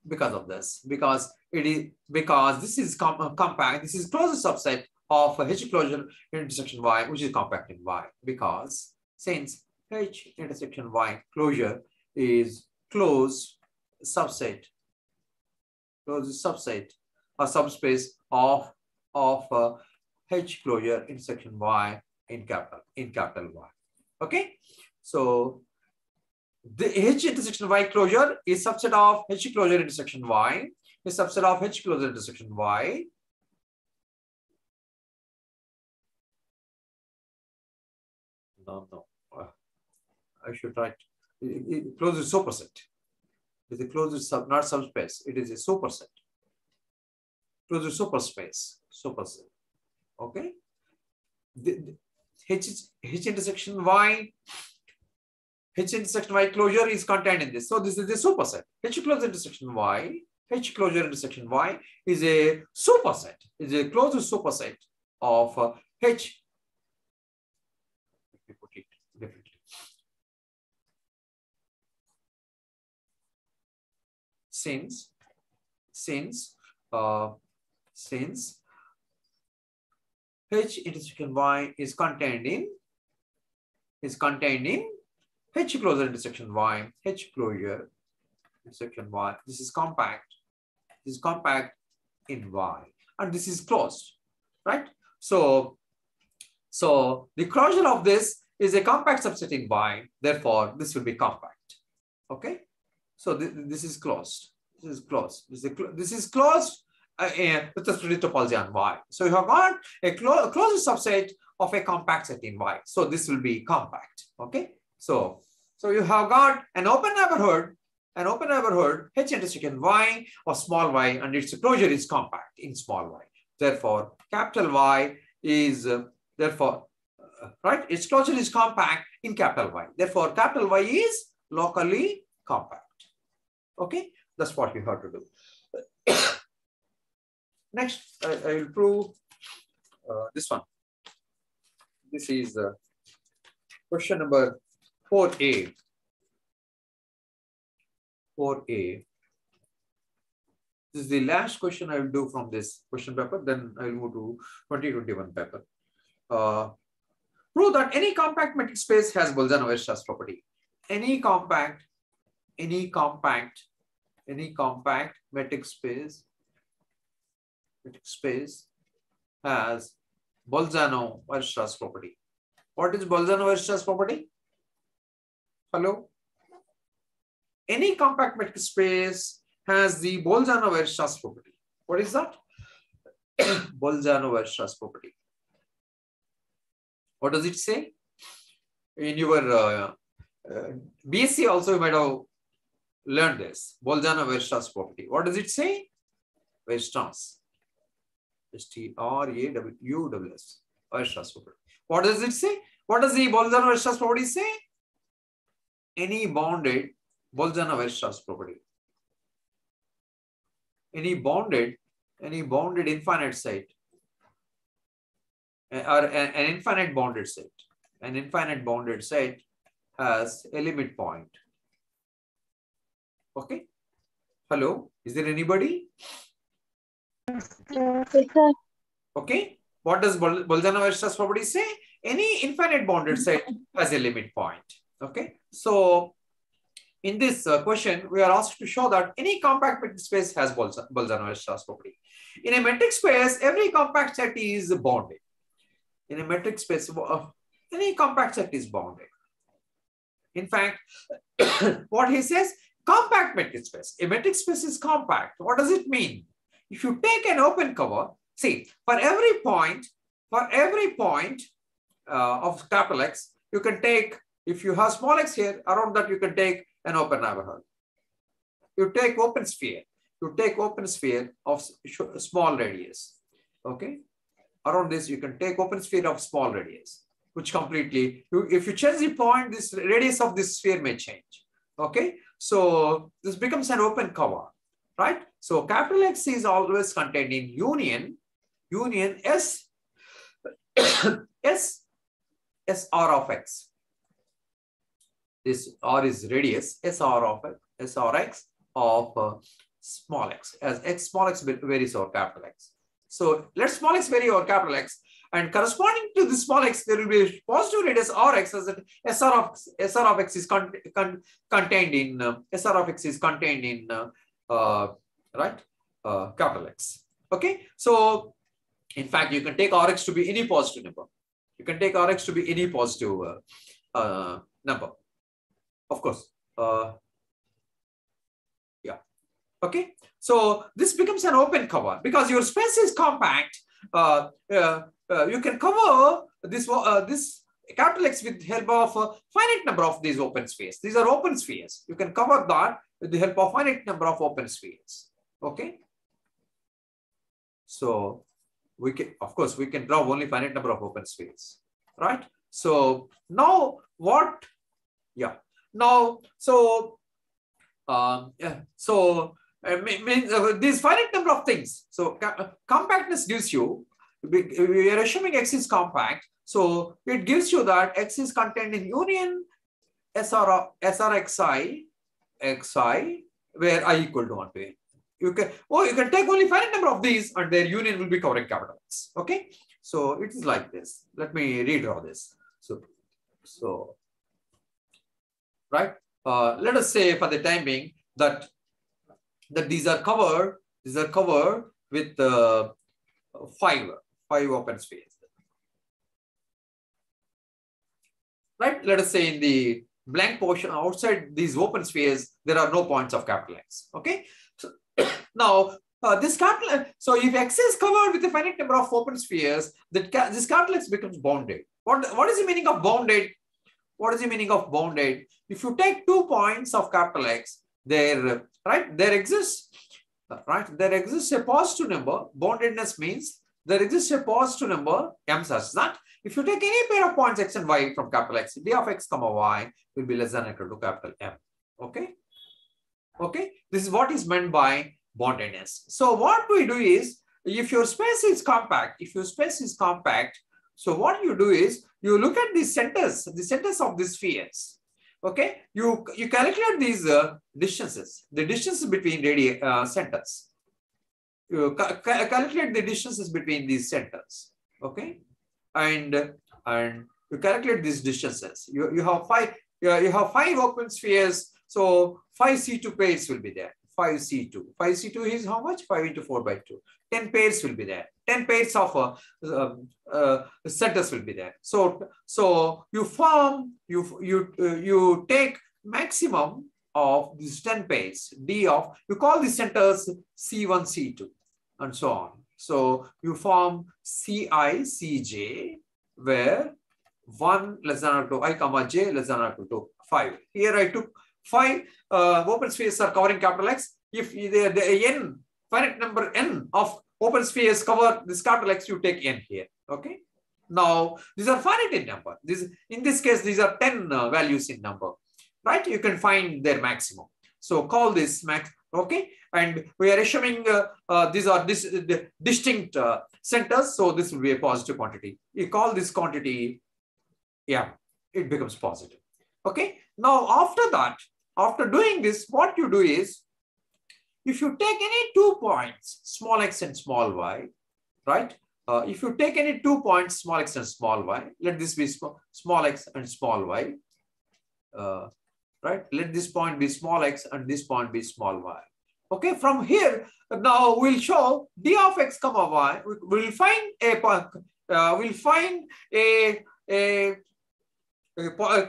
Because of this, because this is compact. This is closure subset of H closure intersection Y, which is compact in Y. Because since H intersection Y closure is closed subset a subspace of H closure intersection Y in capital Y. Okay, so the H intersection Y closure is subset of H closure intersection Y, is subset of H closure intersection Y. No. I should write. Closure is superset. The closure is not subspace. It is a superset. Closure superspace. Superset. Okay. The H intersection Y. H intersection Y closure is contained in this. So this is the superset. H closure intersection Y. H closure intersection Y is a superset. Is a closure superset of H. Let me put it differently. Since H intersection Y is contained in H closure intersection Y, H closure intersection Y. This is compact. This is compact in Y, and this is closed, right? So the closure of this is a compact subset in Y. Therefore, this will be compact. Okay. So this is closed. This is closed. This is closed with respect to the topology on Y. So you have got a closed subset of a compact set in Y. So this will be compact. Okay. So you have got an open neighborhood H intersection Y or small y, and its closure is compact in small y. Therefore, capital Y is right. Its closure is compact in capital Y. Therefore, capital Y is locally compact. Okay, that's what we have to do. Next, I will prove this one. This is question number 4A. 4A. This is the last question I will do from this question paper. Then I will move to 2021 paper. Prove that any compact metric space has Bolzano-Weierstrass property. Any compact metric space has Bolzano-Weierstrass property. What is Bolzano-Weierstrass property? Hello? Any compact metric space has the Bolzano-Weierstrass property. What is that? Bolzano-Weierstrass property. What does it say? In your BSc also you might have learned this. Bolzano-Weierstrass property. What does it say? Weierstrass. S-T-R-A-W-S. Weierstrass property. What does it say? What does the Bolzano-Weierstrass property say? Any bounded Bolzano-Weierstrass property. Any bounded infinite set or an infinite bounded set. An infinite bounded set has a limit point. Okay. Hello. Is there anybody? Yes, sir. Okay. What does Bolzano-Weierstrass property say? Any infinite bounded set has a limit point. Okay. So in this question, we are asked to show that any compact metric space has Bolzano-Weierstrass property. In a metric space, every compact set is bounded. In a metric space, any compact set is bounded. In fact, what he says, compact metric space. A metric space is compact. What does it mean? If you take an open cover, see, for every point of capital X, you can take, if you have small x here, around that you can take an open neighborhood. You take open sphere. You take open sphere of small radius. Okay. Around this, you can take open sphere of small radius, which completely, if you change the point, this radius of this sphere may change. Okay. So this becomes an open cover, right? So capital X is always contained in union S R of X. This R is radius, SRX of small x, as x small x varies over capital X. So let small x vary over capital X, and corresponding to this small x, there will be a positive radius Rx, as that SR of X is contained in capital X. Okay, so in fact, you can take Rx to be any positive number. You can take Rx to be any positive number, of course. Yeah. Okay. So this becomes an open cover because your space is compact. You can cover this this capital X with the help of a finite number of these open spheres. These are open spheres. You can cover that with the help of finite number of open spheres. Okay. So we can, of course, we can draw only finite number of open spheres, right? So now what? Yeah. Now, so these finite number of things. So compactness gives you, we are assuming X is compact. So it gives you that X is contained in union SRXI, XI, where I equal to 1 to n. You can take only finite number of these and their union will be covering capital X. Okay. So it is like this. Let me redraw this. So right. Let us say for the time being that these are covered with five open spheres. Right? Let us say in the blank portion outside these open spheres, there are no points of capital X. Okay. So now this capital, so if X is covered with a finite number of open spheres, this capital X becomes bounded. What is the meaning of bounded? What is the meaning of bounded? If you take 2 points of capital X, there exists a positive number. Boundedness means there exists a positive number m such that if you take any pair of points X and Y from capital X, d of X comma Y will be less than or equal to capital M. Okay. Okay. This is what is meant by boundedness. So what we do is, if your space is compact, so what you do is you look at the centers of the spheres. Okay, you calculate these distances, the distances between centers. You calculate the distances between these centers. Okay, and you calculate these distances. You have five open spheres, so 5 C2 pairs will be there. 5 C2. 5 C2 is how much? 5 into 4 by 2. 10 pairs will be there. 10 pairs of centers will be there. So you take maximum of these 10 pairs. You call these centers C1, C2, and so on. So you form Ci, Cj, where 1 less than or equal to I comma j less than or equal to 5. Here I took 5 open spheres are covering capital X. If the n finite number n of open spheres cover this capital X, you take n here. Okay. Now these are finite in number. In this case, these are 10 values in number. Right? You can find their maximum. So call this max. Okay. And we are assuming these are distinct centers. So this will be a positive quantity. You call this quantity, yeah, it becomes positive. Okay. Now after that, after doing this, what you do is, if you take any 2 points, small x and small y, right? If you take any 2 points, small x and small y, let this be small x and small y, right? Let this point be small x and this point be small y. Okay, from here, now we'll show d of x comma y. We'll find a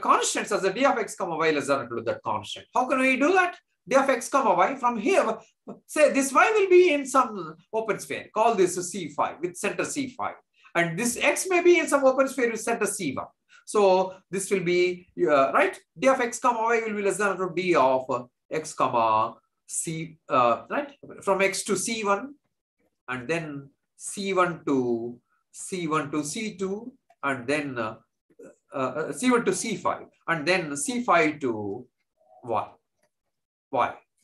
constant as a d of x comma y less than or equal to that constant. How can we do that? D of x comma y, from here, say this y will be in some open sphere. Call this C5 with center C5. And this x may be in some open sphere with center C1. So this will be, right? D of x comma y will be less than or equal to d of x comma C, right? From x to C1, and then C1 to C2, and then C1 to C5, and then C5 to y.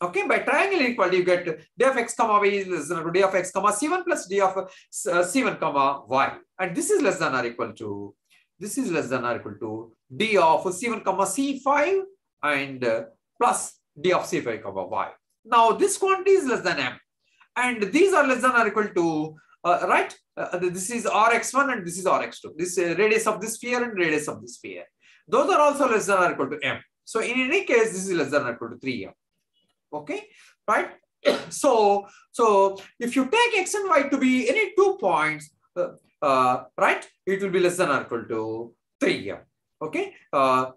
Okay, by triangle inequality, you get d of x comma y is less than or equal to d of x comma C1 plus d of C1 comma y. And this is less than or equal to, d of C1 comma C5 and plus d of C5 comma y. Now this quantity is less than m. And these are less than or equal to, right? This is Rx1 and this is Rx2. This radius of this sphere and radius of this sphere. Those are also less than or equal to m. So in any case, this is less than or equal to 3m. Okay, right? So if you take x and y to be any 2 points, right, it will be less than or equal to 3. Okay,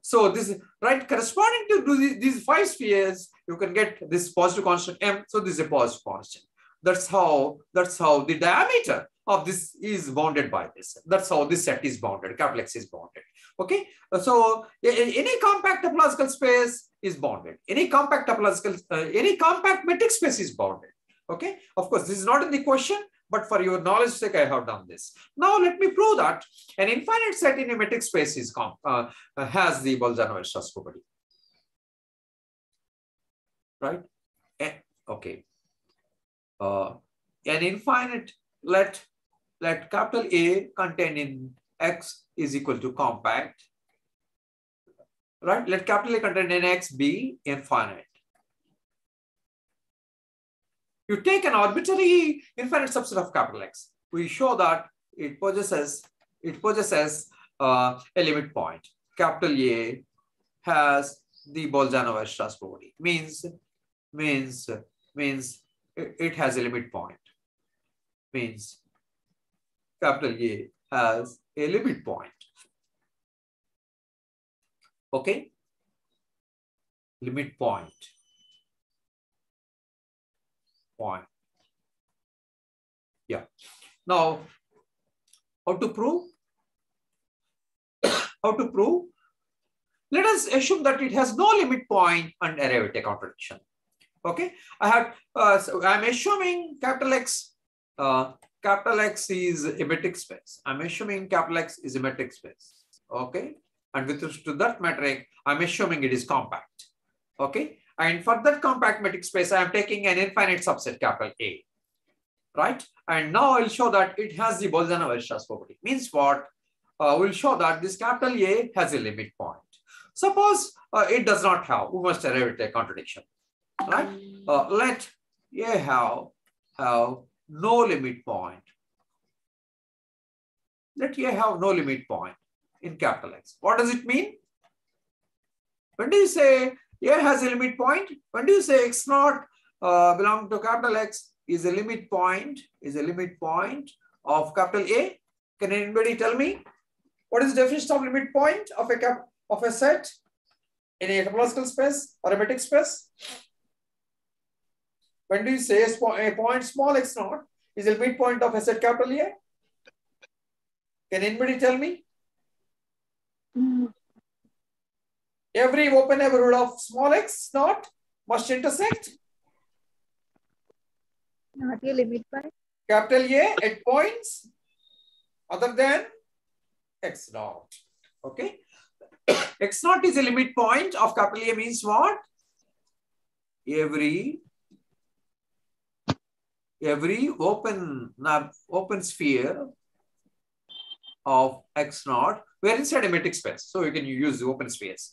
so this is right corresponding to these 5 spheres. You can get this positive constant m. So this is a positive constant. That's how the diameter of this is bounded by this. That's how this set is bounded. Capital X is bounded. Okay, so any compact topological space is bounded. Any compact metric space is bounded. Okay, of course, this is not in the question, but for your knowledge sake, I have done this. Now let me prove that an infinite set in a metric space is has the Bolzano-Weierstrass property. Right? Okay. An infinite, let capital A contain in X is equal to compact. Right? Let capital A contain in X be infinite. You take an arbitrary infinite subset of capital X. We show that it possesses a limit point. Capital A has the Bolzano-Weierstrass property. Means it has a limit point. Means capital A has a limit point. Okay? Limit point. Yeah. Now, how to prove? How to prove? Let us assume that it has no limit point and arrive at a contradiction. Okay, I'm assuming capital X is a metric space. I'm assuming capital X is a metric space. Okay, and with respect to that metric, I'm assuming it is compact. Okay, and for that compact metric space, I am taking an infinite subset capital A. Right, and now I'll show that it has the Bolzano-Weierstrass property. Means what? We'll show that this capital A has a limit point. Suppose it does not have. We must arrive at a contradiction. Right? Let A have no limit point. Let A have no limit point in capital X. What does it mean? When do you say A has a limit point? When do you say X naught belong to capital X is a limit point of capital A? Can anybody tell me what is the definition of limit point of a set in a topological space or a metric space? When do you say a point small x naught is a limit point of a set capital A? Can anybody tell me? Every open neighborhood of small x naught must intersect Not a limit point. capital A at points other than x naught. Okay. X naught is a limit point of capital A means what? Every open sphere of x naught, we are inside a metric space, so you can use the open spheres.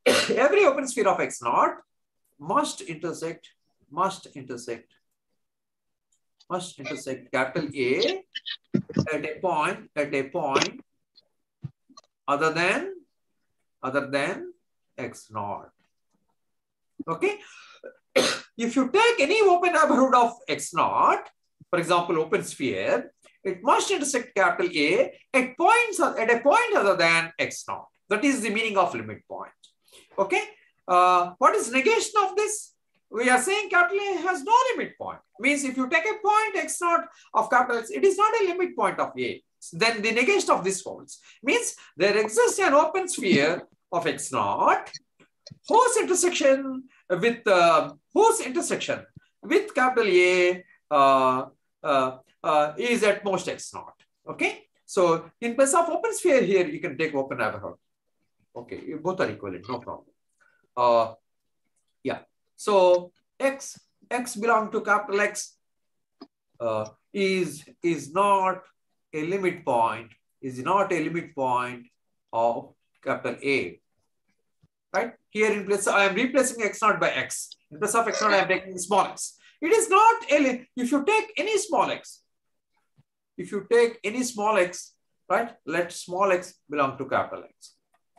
Every open sphere of x naught must intersect capital A at a point other than x naught. Okay. If you take any open neighborhood of x naught, for example, open sphere, it must intersect capital A at a point other than x naught. That is the meaning of limit point. Okay. What is negation of this? We are saying capital A has no limit point. Means if you take a point x naught of capital X, it is not a limit point of A. Then the negation of this holds. Means there exists an open sphere of x naught whose intersection with capital A is at most x naught. Okay. So in place of open sphere here, you can take open neighborhood. Okay, both are equivalent, no problem. Yeah. So x belong to capital X is not a limit point. Of capital A. Right? Here in place, I am replacing x naught by x. In place of x naught, I am taking small x. It is not a, if you take any small x, right? Let small x belong to capital X.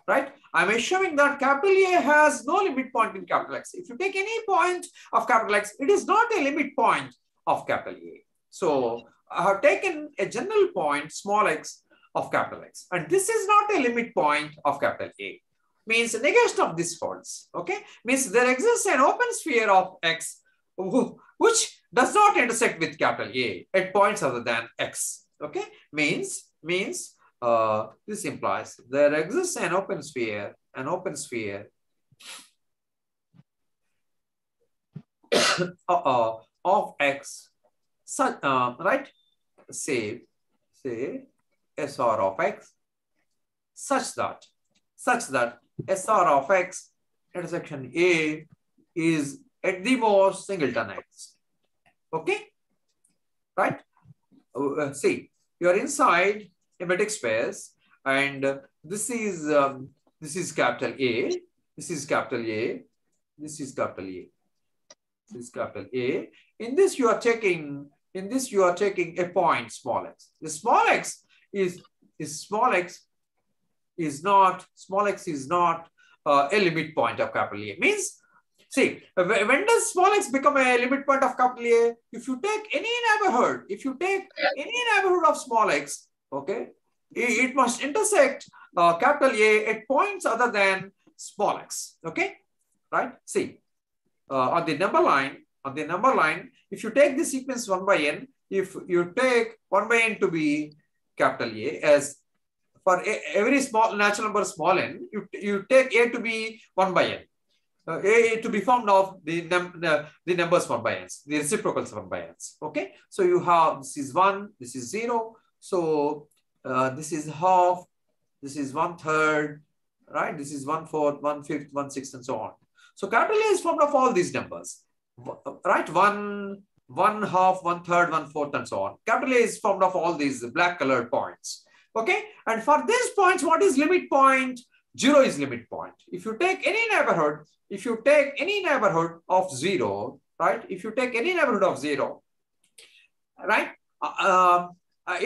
right? I'm assuming that capital A has no limit point in capital X. If you take any point of capital X, it is not a limit point of capital A. So I have taken a general point, small x, of capital X. And this is not a limit point of capital A. Means negation of this holds. Okay? Means there exists an open sphere of X which does not intersect with capital A at points other than X. Okay? Means this implies there exists an open sphere of X, such, right? Say SR of X such that SR of X intersection A is at the most singleton X. Okay, right? See, you are inside a metric space, and this is capital A, this is capital A, this is capital A, this is capital A. In this you are taking a point small x. The small x is not a limit point of capital A. Means, see, when does small x become a limit point of capital A? If you take any neighborhood, of small x, okay, it must intersect capital A at points other than small x. Okay, right? See, on the number line, if you take the sequence 1 by n, if you take 1 by n to be capital A, as for every small natural number small n, you take A to be 1 by n. A to be formed of the numbers 1 by n, the reciprocals 1 by n. Okay, so you have this is 1, this is 0. So this is half, this is 1/3, right? This is 1/4, 1/5, 1/6, and so on. So capital A is formed of all these numbers, right? 1, 1/2, 1/3, 1/4, and so on. Capital A is formed of all these black colored points. Okay, and for these points, what is limit point? 0 is limit point. If you take any neighborhood, of 0, right? If you take any neighborhood of 0, right?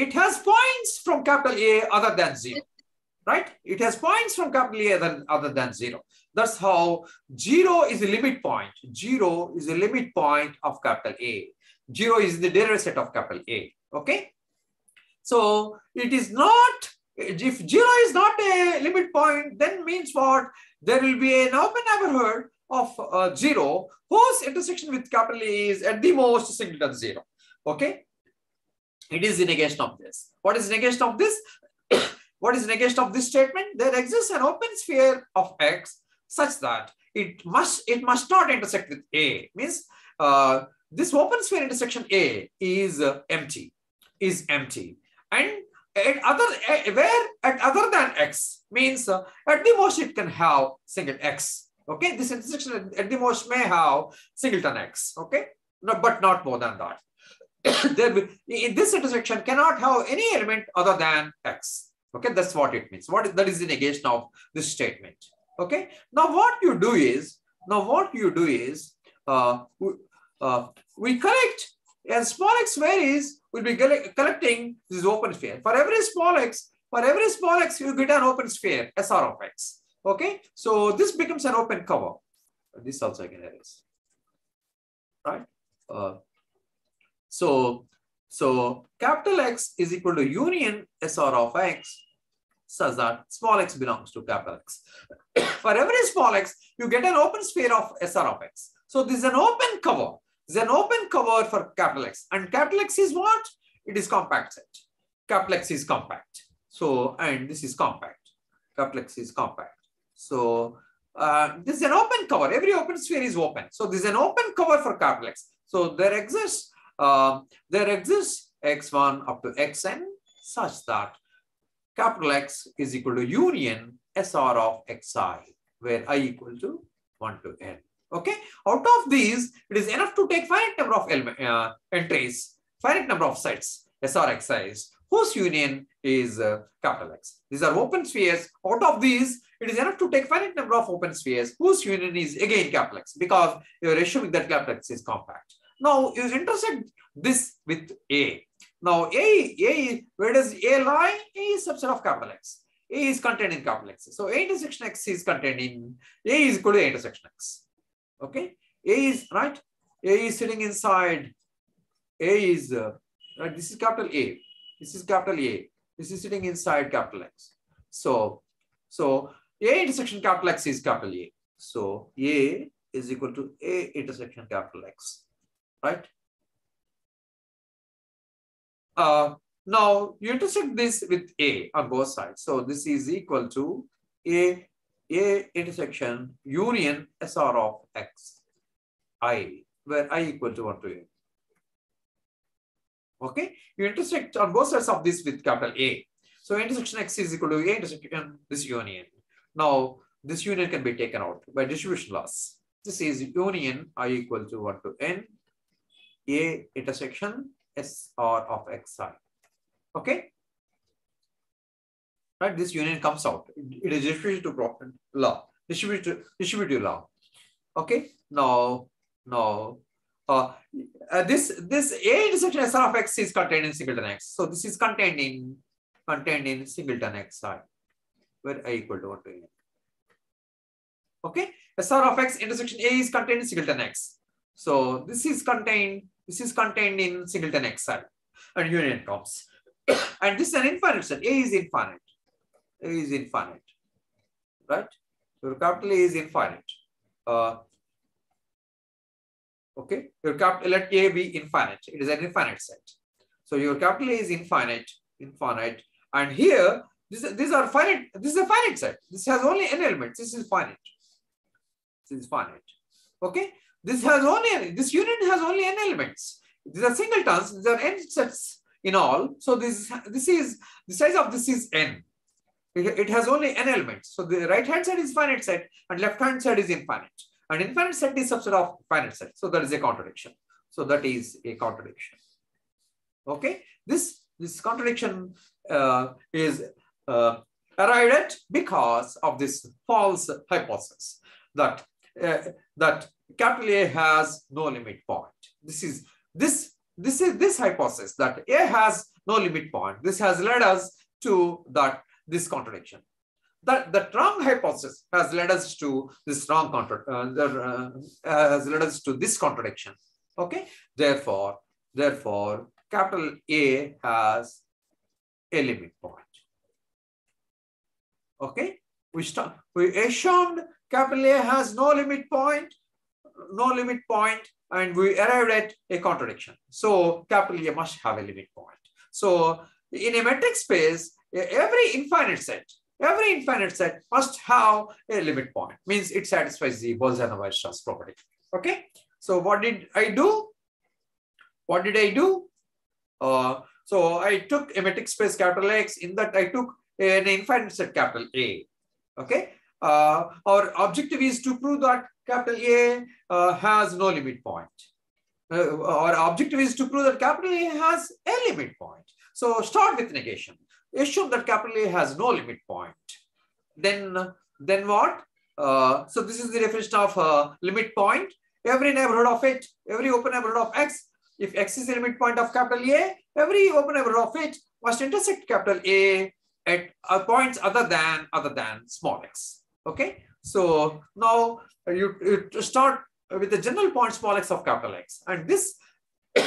It has points from capital A other than 0, right? It has points from capital A other than 0. That's how 0 is a limit point. 0 is a limit point of capital A. 0 is the derivative set of capital A. Okay. So it is not, if 0 is not a limit point, then means what? There will be an open neighborhood of 0 whose intersection with capital A is at the most singleton 0. Okay. It is the negation of this. What is negation of this? What is negation of this statement? There exists an open sphere of X such that it must not intersect with A. Means this open sphere intersection A is empty. And at other than X means at the most it can have single X. Okay, this intersection at the most may have singleton X. Okay, no, but not more than that. This intersection cannot have any element other than X. Okay, that's what it means. That is the negation of this statement. Okay. Now what you do is we collect, as small x varies, we'll be collecting this open sphere. For every small x, you get an open sphere, SR of X. Okay. So this becomes an open cover. This also I can erase. Right. So capital X is equal to union SR of X such that small x belongs to capital X. For every small x, you get an open sphere of SR of X. So this is an open cover. This is an open cover for capital X. And capital X is what? It is compact set. Capital X is compact. So, and this is compact. Capital X is compact. So this is an open cover. Every open sphere is open. So this is an open cover for capital X. So there exists x1 up to xn such that capital X is equal to union SR of Xi, where I equal to 1 to n. Okay. Out of these, it is enough to take finite number of entries, finite number of sets, SR Xi's, whose union is capital X. These are open spheres. Out of these, it is enough to take finite number of open spheres, whose union is again capital X, because you are assuming that capital X is compact. Now you intersect this with A. Now A, where does A lie? A is subset of capital X. A is contained in capital X. So A intersection X is contained in A is equal to A intersection X. Okay, A is right. A is sitting inside. A is right. This is capital A. This is capital A. This is sitting inside capital X. So A intersection capital X is capital A. So A is equal to A intersection capital X. Right. Now you intersect this with A on both sides. So this is equal to A intersection union SR of X I, where I equal to 1 to A. Okay, you intersect on both sides of this with capital A. So intersection X is equal to A intersection this union. Now this union can be taken out by distribution laws. This is union I equal to 1 to N A intersection SR of Xi. Okay, right? This union comes out. It is distributive law. Distributive law. Okay. Now, this A intersection SR of X is contained in singleton X. So this is contained in singleton Xi, where I equal to 1 to N. Okay. SR of X intersection A is contained in singleton X. So this is contained in singleton Xi, and union comes. And this is an infinite set. A is infinite. A is infinite. Right? Your capital A is infinite. Okay. Your capital, let A be infinite. It is an infinite set. So your capital A is infinite. And here, these are finite. This is a finite set. This has only n elements. This is finite. This is finite. Okay. This union has only n elements. These are singletons. These are n sets in all. So this is the size of this is n. It has only n elements. So the right hand side is finite set and left hand side is infinite. And infinite set is subset of finite set. So that is a contradiction. Okay. This contradiction is arrived at because of this false hypothesis that capital A has no limit point. This is this hypothesis that A has no limit point. This has led us to this contradiction. That wrong hypothesis has led us to this this contradiction. Okay. Therefore, capital A has a limit point. Okay. We assumed capital A has no limit point, and we arrived at a contradiction. So capital A must have a limit point. So in a metric space, every infinite set must have a limit point. Means it satisfies the Bolzano-Weierstrass property. Okay. So what did I do? So I took a metric space capital X. In that I took an infinite set capital A. Okay. Our objective is to prove that capital A has no limit point. Our objective is to prove that capital A has a limit point. So start with negation. Assume that capital A has no limit point. Then what? So this is the definition of limit point. Every neighborhood of it, every open neighborhood of X, if X is the limit point of capital A, every open neighborhood of it must intersect capital A at points other than small x. Okay. So now you start with the general point small x of capital X, and this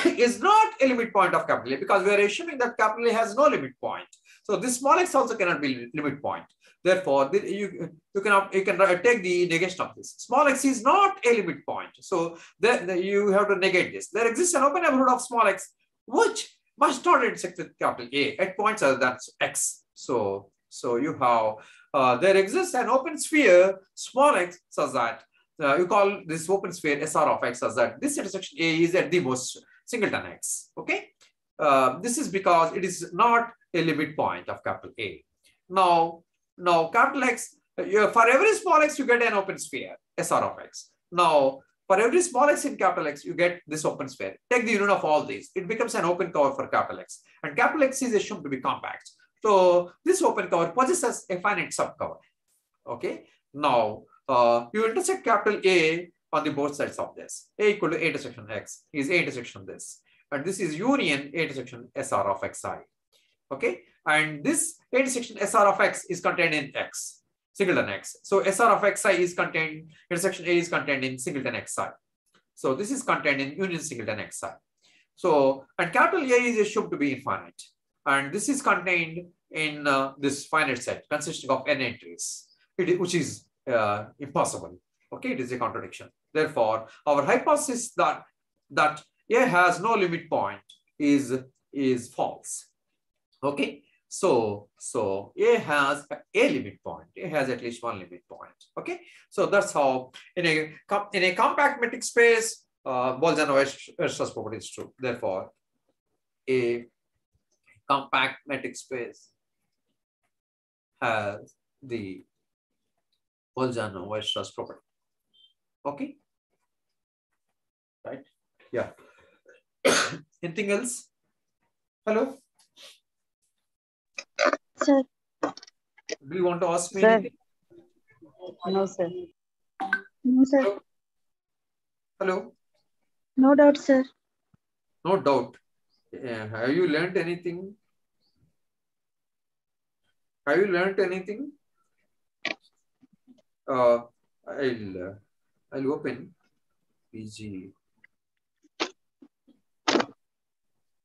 is not a limit point of capital A because we are assuming that capital A has no limit point. So this small x also cannot be limit point. Therefore, you can take the negation of this. Small x is not a limit point. So you have to negate this. There exists an open neighborhood of small x which must not intersect with capital A at points other than x. So you have there exists an open sphere small x such that you call this open sphere SR of X such that this intersection A is at the most singleton X. Okay. This is because it is not a limit point of capital A. Now capital X, for every small x, you get an open sphere, SR of X. Now, for every small x in capital X, you get this open sphere. Take the union of all these. It becomes an open cover for capital X. And capital X is assumed to be compact. So, this open cover possesses a finite subcover. Okay. Now, you intersect capital A on the both sides of this. A equal to A intersection X is A intersection this. And this is union A intersection SR of Xi. Okay, and this intersection SR of X is contained in X, singleton X. So SR of Xi is contained, intersection A is contained in singleton Xi. So this is contained in union singleton Xi. So, and capital A is assumed to be infinite. And this is contained in this finite set consisting of n entries, which is impossible. Okay, it is a contradiction. Therefore, our hypothesis that A has no limit point is false. Okay, so A has a limit point. A has at least one limit point. Okay, so that's how in a compact metric space, Bolzano-Weierstrass property is true. Therefore, a compact metric space has the Bolzano-Weierstrass property. Okay, right? Yeah. Anything else? Hello. Sir. Do you want to ask me Sir. anything? No, sir. No, sir. Hello? Hello? No doubt, sir. No doubt. Have you learned anything? Have you learned anything? I'll open PG.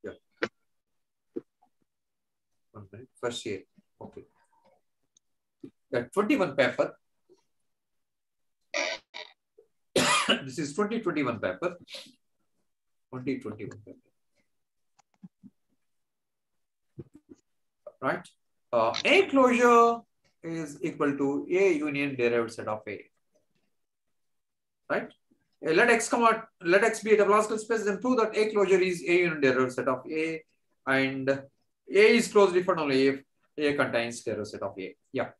Yeah. 1 minute. First year. Okay. Yeah, 21 paper. This is 2021 paper. 2021 paper. Right? A closure is equal to A union derived set of A. Right? Let X be a topological space, then prove that A closure is A union derived set of A, and A is closely defined only if A contains derived set of A. Yeah.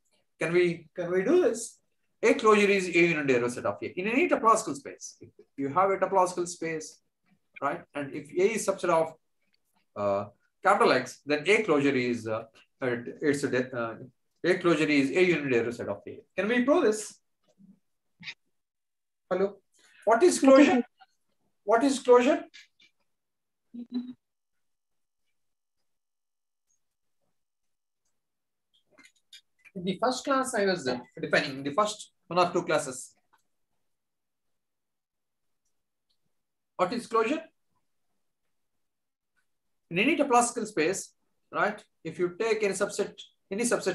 Can we do this? A closure is A union derived set of A. In any topological space, if you have a topological space, right? And if A is subset of capital X, then A closure is A closure is A union derived set of A. Can we prove this? Hello. What is closure? What is closure? In the first class, I was defining the first 1 or 2 classes. What is closure? In any topological space, right? If you take any subset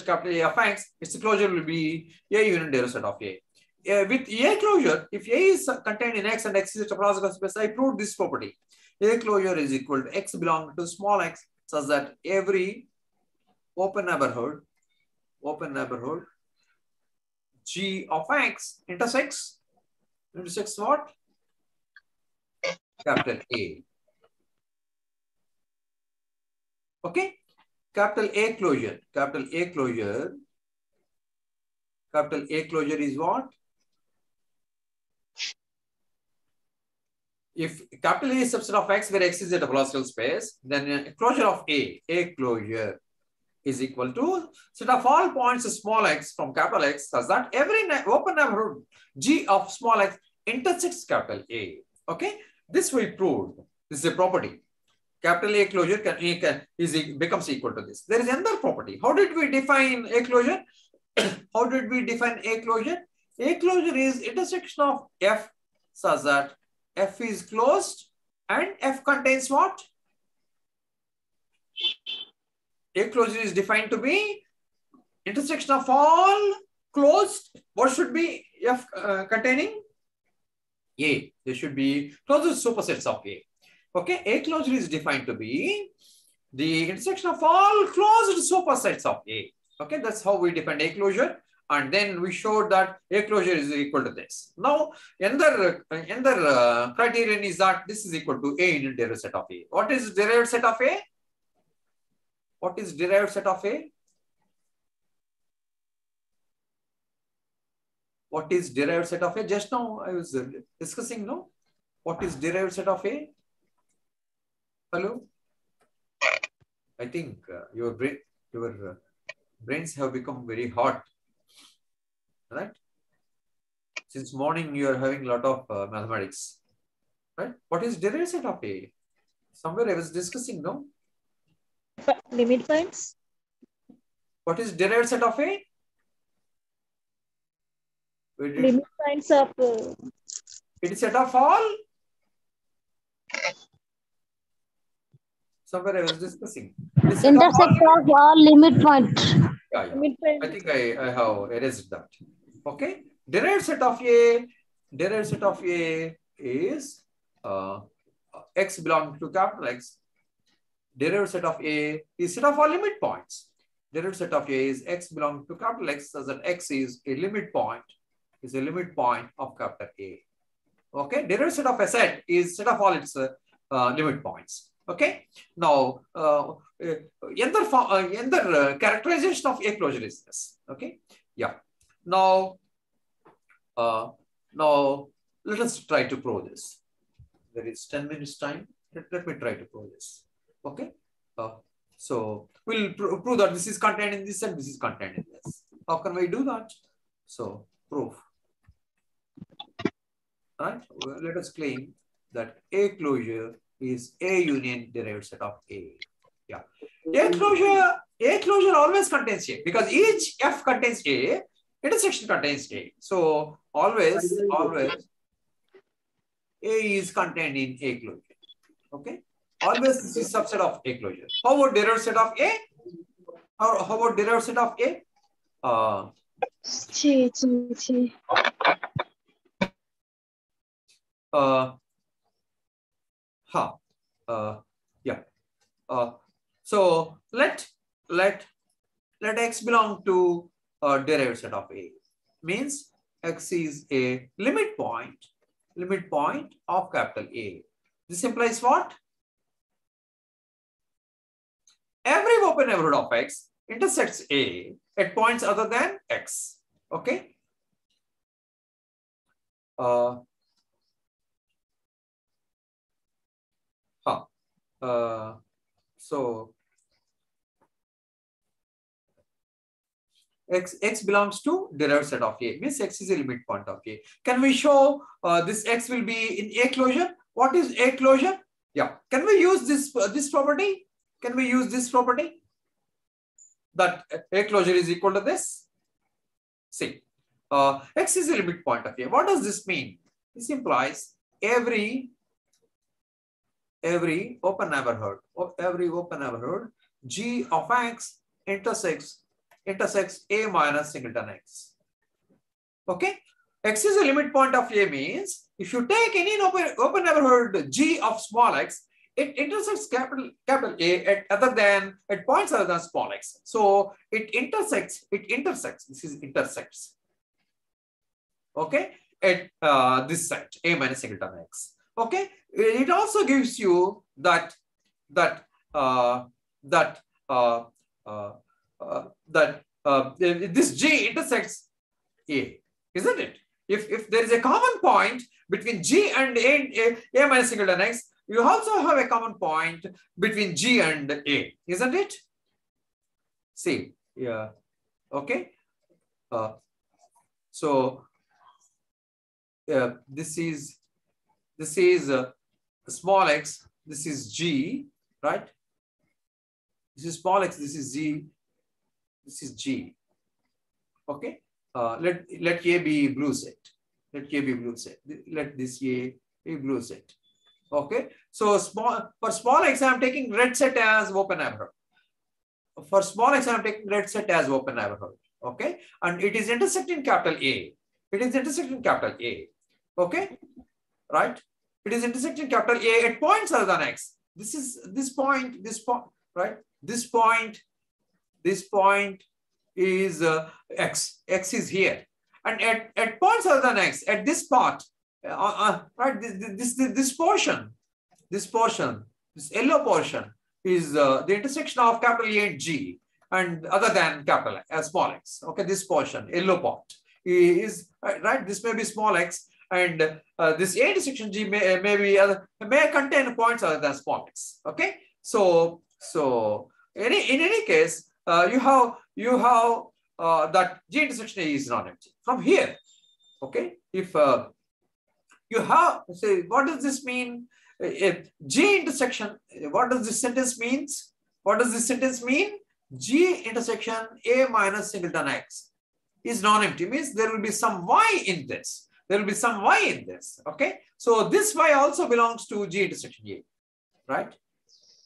capital A of X, its closure will be A union derived set of A. With A closure, if A is contained in X and X is a topological space, I proved this property. A closure is equal to X belonging to small x, such that every open neighborhood G of X intersects what? Capital A. Okay? Capital A closure is what? If capital A is subset of X where X is a topological space, then a closure of A closure is equal to set of all points of small x from capital X, such that every open neighborhood G of small x intersects capital A. Okay, this we proved. This is a property. Capital A closure becomes equal to this. There is another property. How did we define A closure? How did we define A closure? A closure is intersection of F such that F is closed and F contains what? A closure is defined to be intersection of all closed. What should be F containing? A. There should be closed supersets of A. Okay, A closure is defined to be the intersection of all closed supersets of A. Okay, that's how we define A closure. And then we showed that A closure is equal to this. Now, another criterion is that this is equal to A union derived set of A. What is derived set of A? What is derived set of A? What is derived set of A? Just now I was discussing, no? What is derived set of A? Hello? I think your brains have become very hot, right? Since morning you are having a lot of mathematics, right? What is derived set of A? Somewhere I was discussing, no? Limit points. What is derived set of A? We did, Limit points of it is set of all. Somewhere I was discussing. It is set of all. Intersect of all limit point. Yeah, yeah. limit I points. think I have erased that. Okay. Derived set of A. Derived set of A is x belonging to capital X. Derived set of A is set of all limit points. Derived set of A is x belonging to capital X, such that x is a limit point. Is a limit point of capital A. Okay. Derived set of a set is set of all its limit points. Okay. Now, another characterization of A closure is this. Okay. Yeah. Now, now let us try to prove this. There is 10 minutes time. Let me try to prove this. Okay. So we'll prove that this is contained in this and this is contained in this. How can we do that? So proof. Right. Let us claim that A closure is A union derived set of A. Yeah. A closure always contains A because each F contains A, intersection contains A. So always A is contained in A closure. Okay. Always this is subset of A closure. How about derived set of A? How about derived set of A? Yeah. So let x belong to a derived set of A. Means x is a limit point of capital A. This implies what? Every open neighborhood of X intersects A at points other than X. Okay. So x belongs to derived set of A. Means x is a limit point of A. Can we show this x will be in A closure? What is A closure? Yeah. Can we use this property? Can we use this property? That A closure is equal to this? See, x is a limit point of A. What does this mean? This implies every open neighborhood G of X intersects A minus singleton X. Okay, X is a limit point of A means if you take any open neighborhood G of small x, it intersects capital A at points other than small x. So it intersects. This is intersects. Okay, at this set A minus singleton X. Okay, it also gives you that this G intersects A, isn't it? If there is a common point between G and A minus singleton X, you also have a common point between G and A, isn't it? See, yeah, okay. So this is small x, this is G, right? This is small x, this is G, this is G. Okay. Let A be blue set. Let A be blue set. Let this A be blue set. Okay. So for small x, I am taking red set as open neighborhood. For small x, I am taking red set as open neighborhood. Okay. And it is intersecting capital A. It is intersecting capital A. Okay. Right. It is intersecting capital A at points other than X. This point, right? This point is X. X is here. And at points other than X, at this part, right? This portion, this yellow portion is the intersection of capital A and G, and other than capital small x. Okay, this portion, yellow part, is right. This may be small x, and this A intersection G may contain points other than small x. Okay, so in any case, you have that G intersection A is non-empty from here. Okay, if you have, say, what does this mean? If G intersection, what does this sentence means? What does this sentence mean? G intersection A minus singleton X is non-empty, means there will be some Y in this. There will be some Y in this. Okay. So this Y also belongs to G intersection A, right?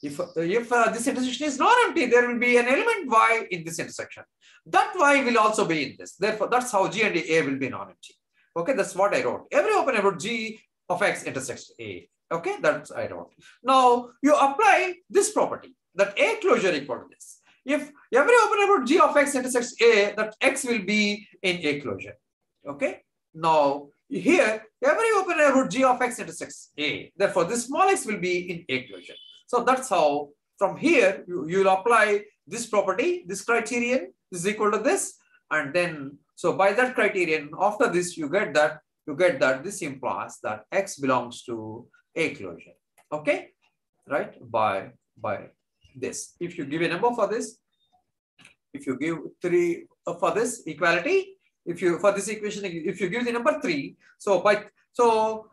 If this intersection is non-empty, there will be an element Y in this intersection. That Y will also be in this. Therefore, that's how G and A will be non-empty. Okay, that's what I wrote. Every open neighborhood G of X intersects A. Okay, that's I wrote. Now you apply this property that A closure equal to this. If every open neighborhood G of X intersects A, that X will be in A closure. Okay. Now here every open neighborhood G of X intersects A. Therefore, this small x will be in A closure. So that's how from here you will apply this property, this criterion is equal to this, and then so by that criterion, after this you get that this implies that X belongs to A closure. Okay, right? By this, if you give a number for this, if you give 3 for this equality, if you for this equation, if you give the number 3, so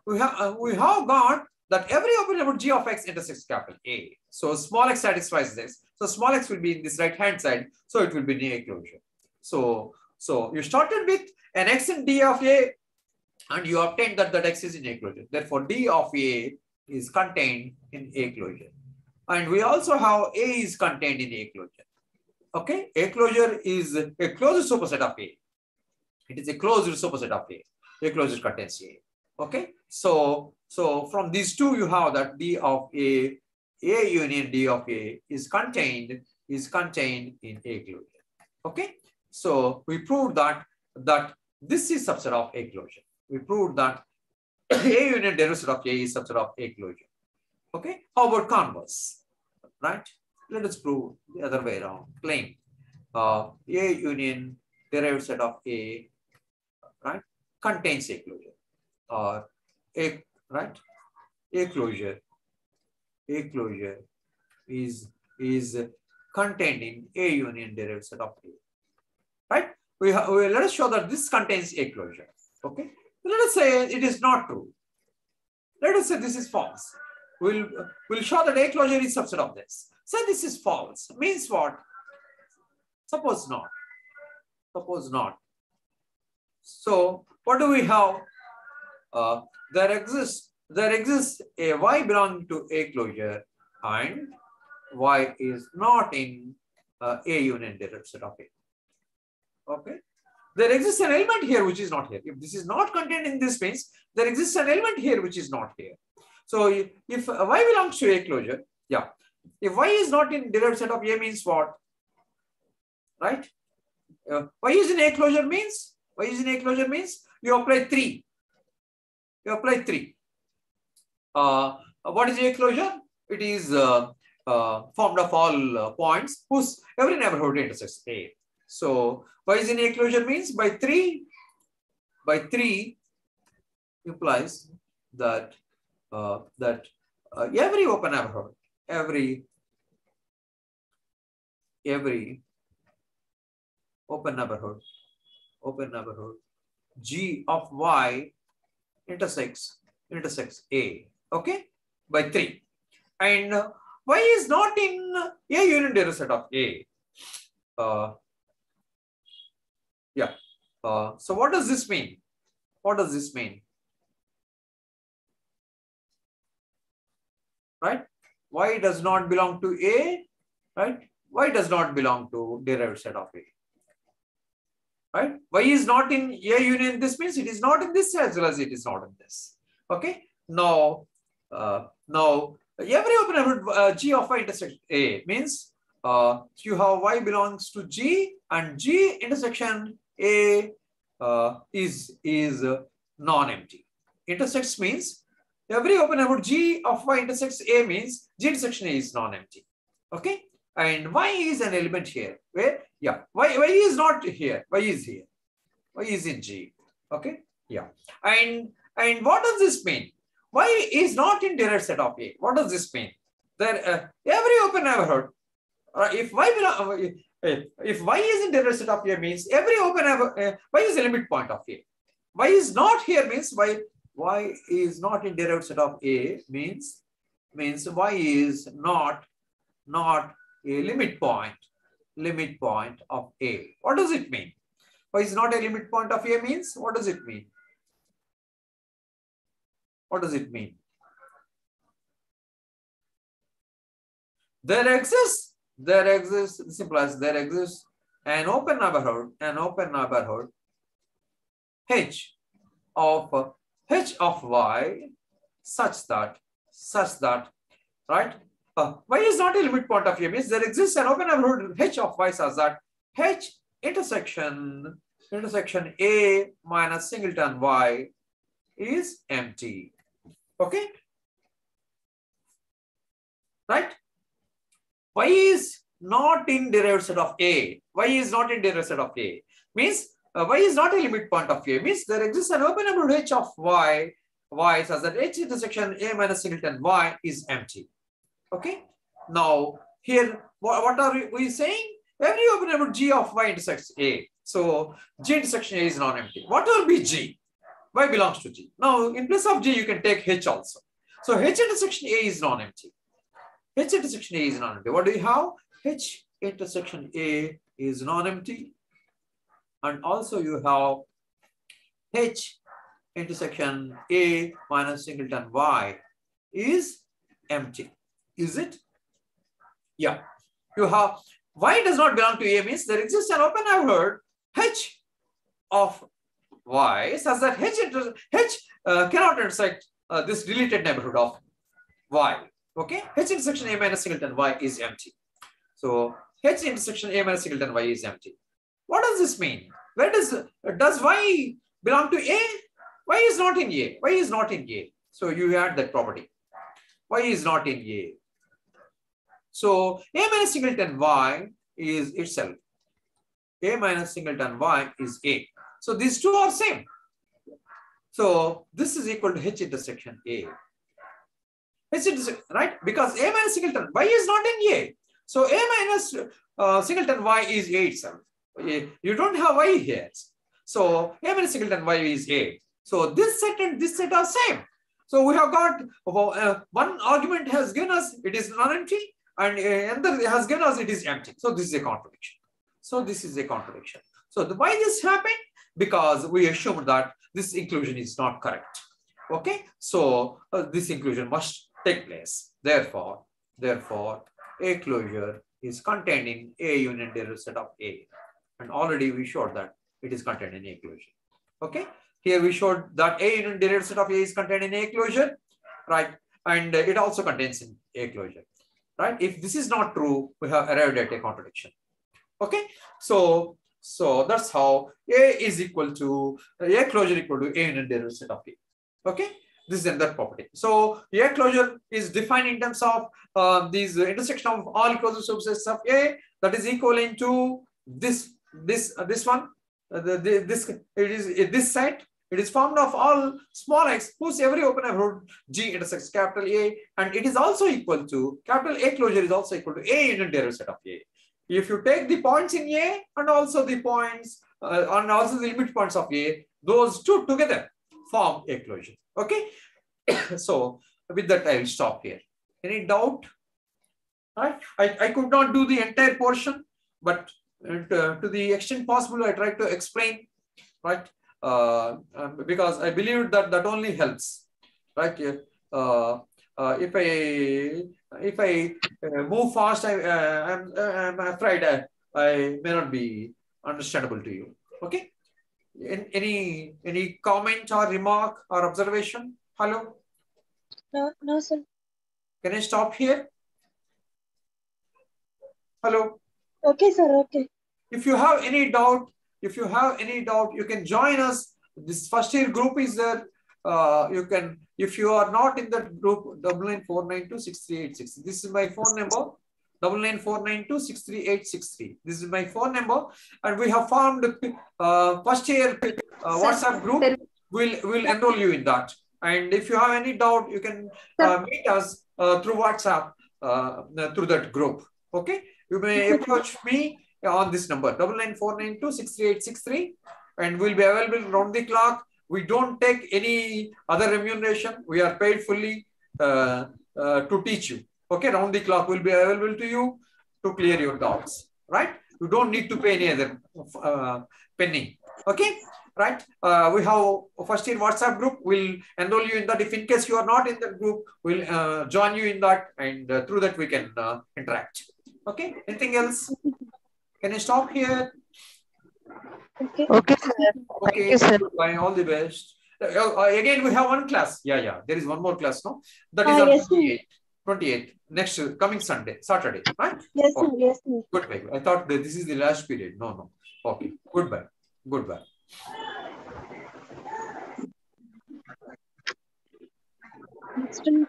we have got that every open neighborhood G of X intersects capital A. So small x satisfies this. So small x will be in this right hand side. So it will be in A closure. So you started with an x in D of A, and you obtained that x is in A closure. Therefore, D of A is contained in A closure. And we also have A is contained in A closure. Okay, A closure is a closed superset of A. It is a closed superset of A. A closure contains A. Okay, so from these two you have that D of A union D of A is contained in A closure. Okay, so we proved that this is subset of A closure. We proved that A union derivative of A is subset of A closure. Okay, how about converse? Right? Let us prove the other way around. Claim A union derived set of A, right, contains A closure, or A, right? A closure is contained in A union derived set of A, right? Let us show that this contains A closure. Okay, let us say it is not true. Let us say this is false. We'll show that A closure is subset of this. Say this is false. Means what? Suppose not. Suppose not. So what do we have? There exists a Y belonging to A closure, and Y is not in A union derived set of A. Okay. There exists an element here which is not here. If this is not contained in this space, there exists an element here which is not here. So if Y belongs to A closure, yeah. If Y is not in derived set of A means what? Right? Y is in A closure means? Y is in A closure means you apply 3. You apply 3. What is A closure? It is formed of all points whose every neighborhood intersects A. So Y is in A closure means by 3 implies that every open neighborhood, every open neighborhood G of Y intersects A. Okay, by 3, and Y is not in A union derivative set of A. Yeah. So what does this mean? What does this mean? Right? Y does not belong to A. Right? Y does not belong to derived set of A. Right? Y is not in A union. This means it is not in this as well as it is not in this. Okay. Now every open neighborhood G of Y intersects A means you have Y belongs to G, and G intersection A is non-empty. Intersects means every open neighborhood G of Y intersects A means G intersection A is non-empty. Okay, and Y is an element here. Where? Yeah, Y is not here. Y is here. Y is in G. Okay, yeah. And what does this mean? Y is not in derived set of A. What does this mean? That every open neighborhood, if Y is in derived set of A means every open neighborhood, Y is a limit point of A. Y is not here means Y is not in derived set of A means Y is not a limit point of A. What does it mean? Why is not a limit point of A means? What does it mean? What does it mean? There exists, this implies there exists an open neighborhood H of Y such that, right? Y is not a limit point of A means there exists an open neighborhood H of Y such that H intersection A minus singleton Y is empty. Okay? Right? Y is not in derived set of A. Y is not in derived set of A. Means Y is not a limit point of A. Means there exists an open neighborhood H of Y such that H intersection A minus singleton Y is empty. Okay. Now here, what are we saying? Every open neighborhood G of Y intersects A. So G intersection A is non-empty. What will be G? Y belongs to G. Now in place of G, you can take H also. So H intersection A is non-empty. H intersection A is non-empty. What do you have? H intersection A is non-empty. And also you have H intersection A minus singleton Y is empty. Is it? Yeah. You have Y does not belong to A means there exists an open neighborhood H of Y such that H cannot intersect this deleted neighborhood of Y. Okay, H intersection A minus singleton Y is empty. So H intersection A minus singleton Y is empty. What does this mean? Where does Y belong to A? Y is not in A. Y is not in A. So you add that property. Y is not in A. So A minus singleton Y is itself. A minus singleton Y is A. So these two are same. So this is equal to H intersection A. H intersection, right? Because A minus singleton Y is not in A. So A minus singleton Y is A itself. You don't have Y here. So A minus singleton Y is A. So this set and this set are same. So we have got one argument has given us it is non-empty and another has given us it is empty. So this is a contradiction. So why this happened? Because we assumed that this inclusion is not correct. Okay. So this inclusion must take place. Therefore, A closure is contained in A union derived set of A. And already we showed that it is contained in A closure. Okay. Here we showed that A union derived set of A is contained in A closure, right? And it also contains in A closure, right? If this is not true, we have arrived at a contradiction. Okay. So that's how A is equal to A closure equal to A union derived set of A. Okay. This is another property. So A closure is defined in terms of these intersection of all closure subsets of A that is equivalent to this one. This set. It is formed of all small x whose every open neighborhood G intersects capital A, and it is also equal to capital A closure is also equal to A union derived set of A. If you take the points in A and also the points and also the limit points of A, those two together form A closure. Okay. So with that, I will stop here. Any doubt? Right? I could not do the entire portion, but to the extent possible, I tried to explain. Right? Because I believe that only helps. Right? If I move fast, I'm afraid I may not be understandable to you. Okay. Any comment or remark or observation? Hello? No, sir. Can I stop here? Hello? Okay, sir. Okay. If you have any doubt, you can join us. This first year group is there. You can, if you are not in that group, 9949263863. This is my phone number. 9949263863. This is my phone number, and we have formed first year WhatsApp group. We'll enroll you in that. And if you have any doubt, you can meet us through WhatsApp through that group. Okay, you may approach me on this number 9949263863, and we'll be available round the clock. We don't take any other remuneration. We are paid fully to teach you. Okay, round the clock will be available to you. to clear your doubts, right? You don't need to pay any other penny. Okay, right? We have first year WhatsApp group. We'll enroll you in that. If in case you are not in the group, we'll join you in that, and through that we can interact. Okay. Anything else? Can I stop here? Okay. Okay, sir. Okay. Thank you, sir. Goodbye. All the best. Again, we have one class. Yeah. There is one more class, no? That is on Yes, sir. 28 next coming Saturday, right? Yes, sir. Okay. Yes, sir. Goodbye. I thought that this is the last period. No. Okay. Goodbye. Goodbye. Next time.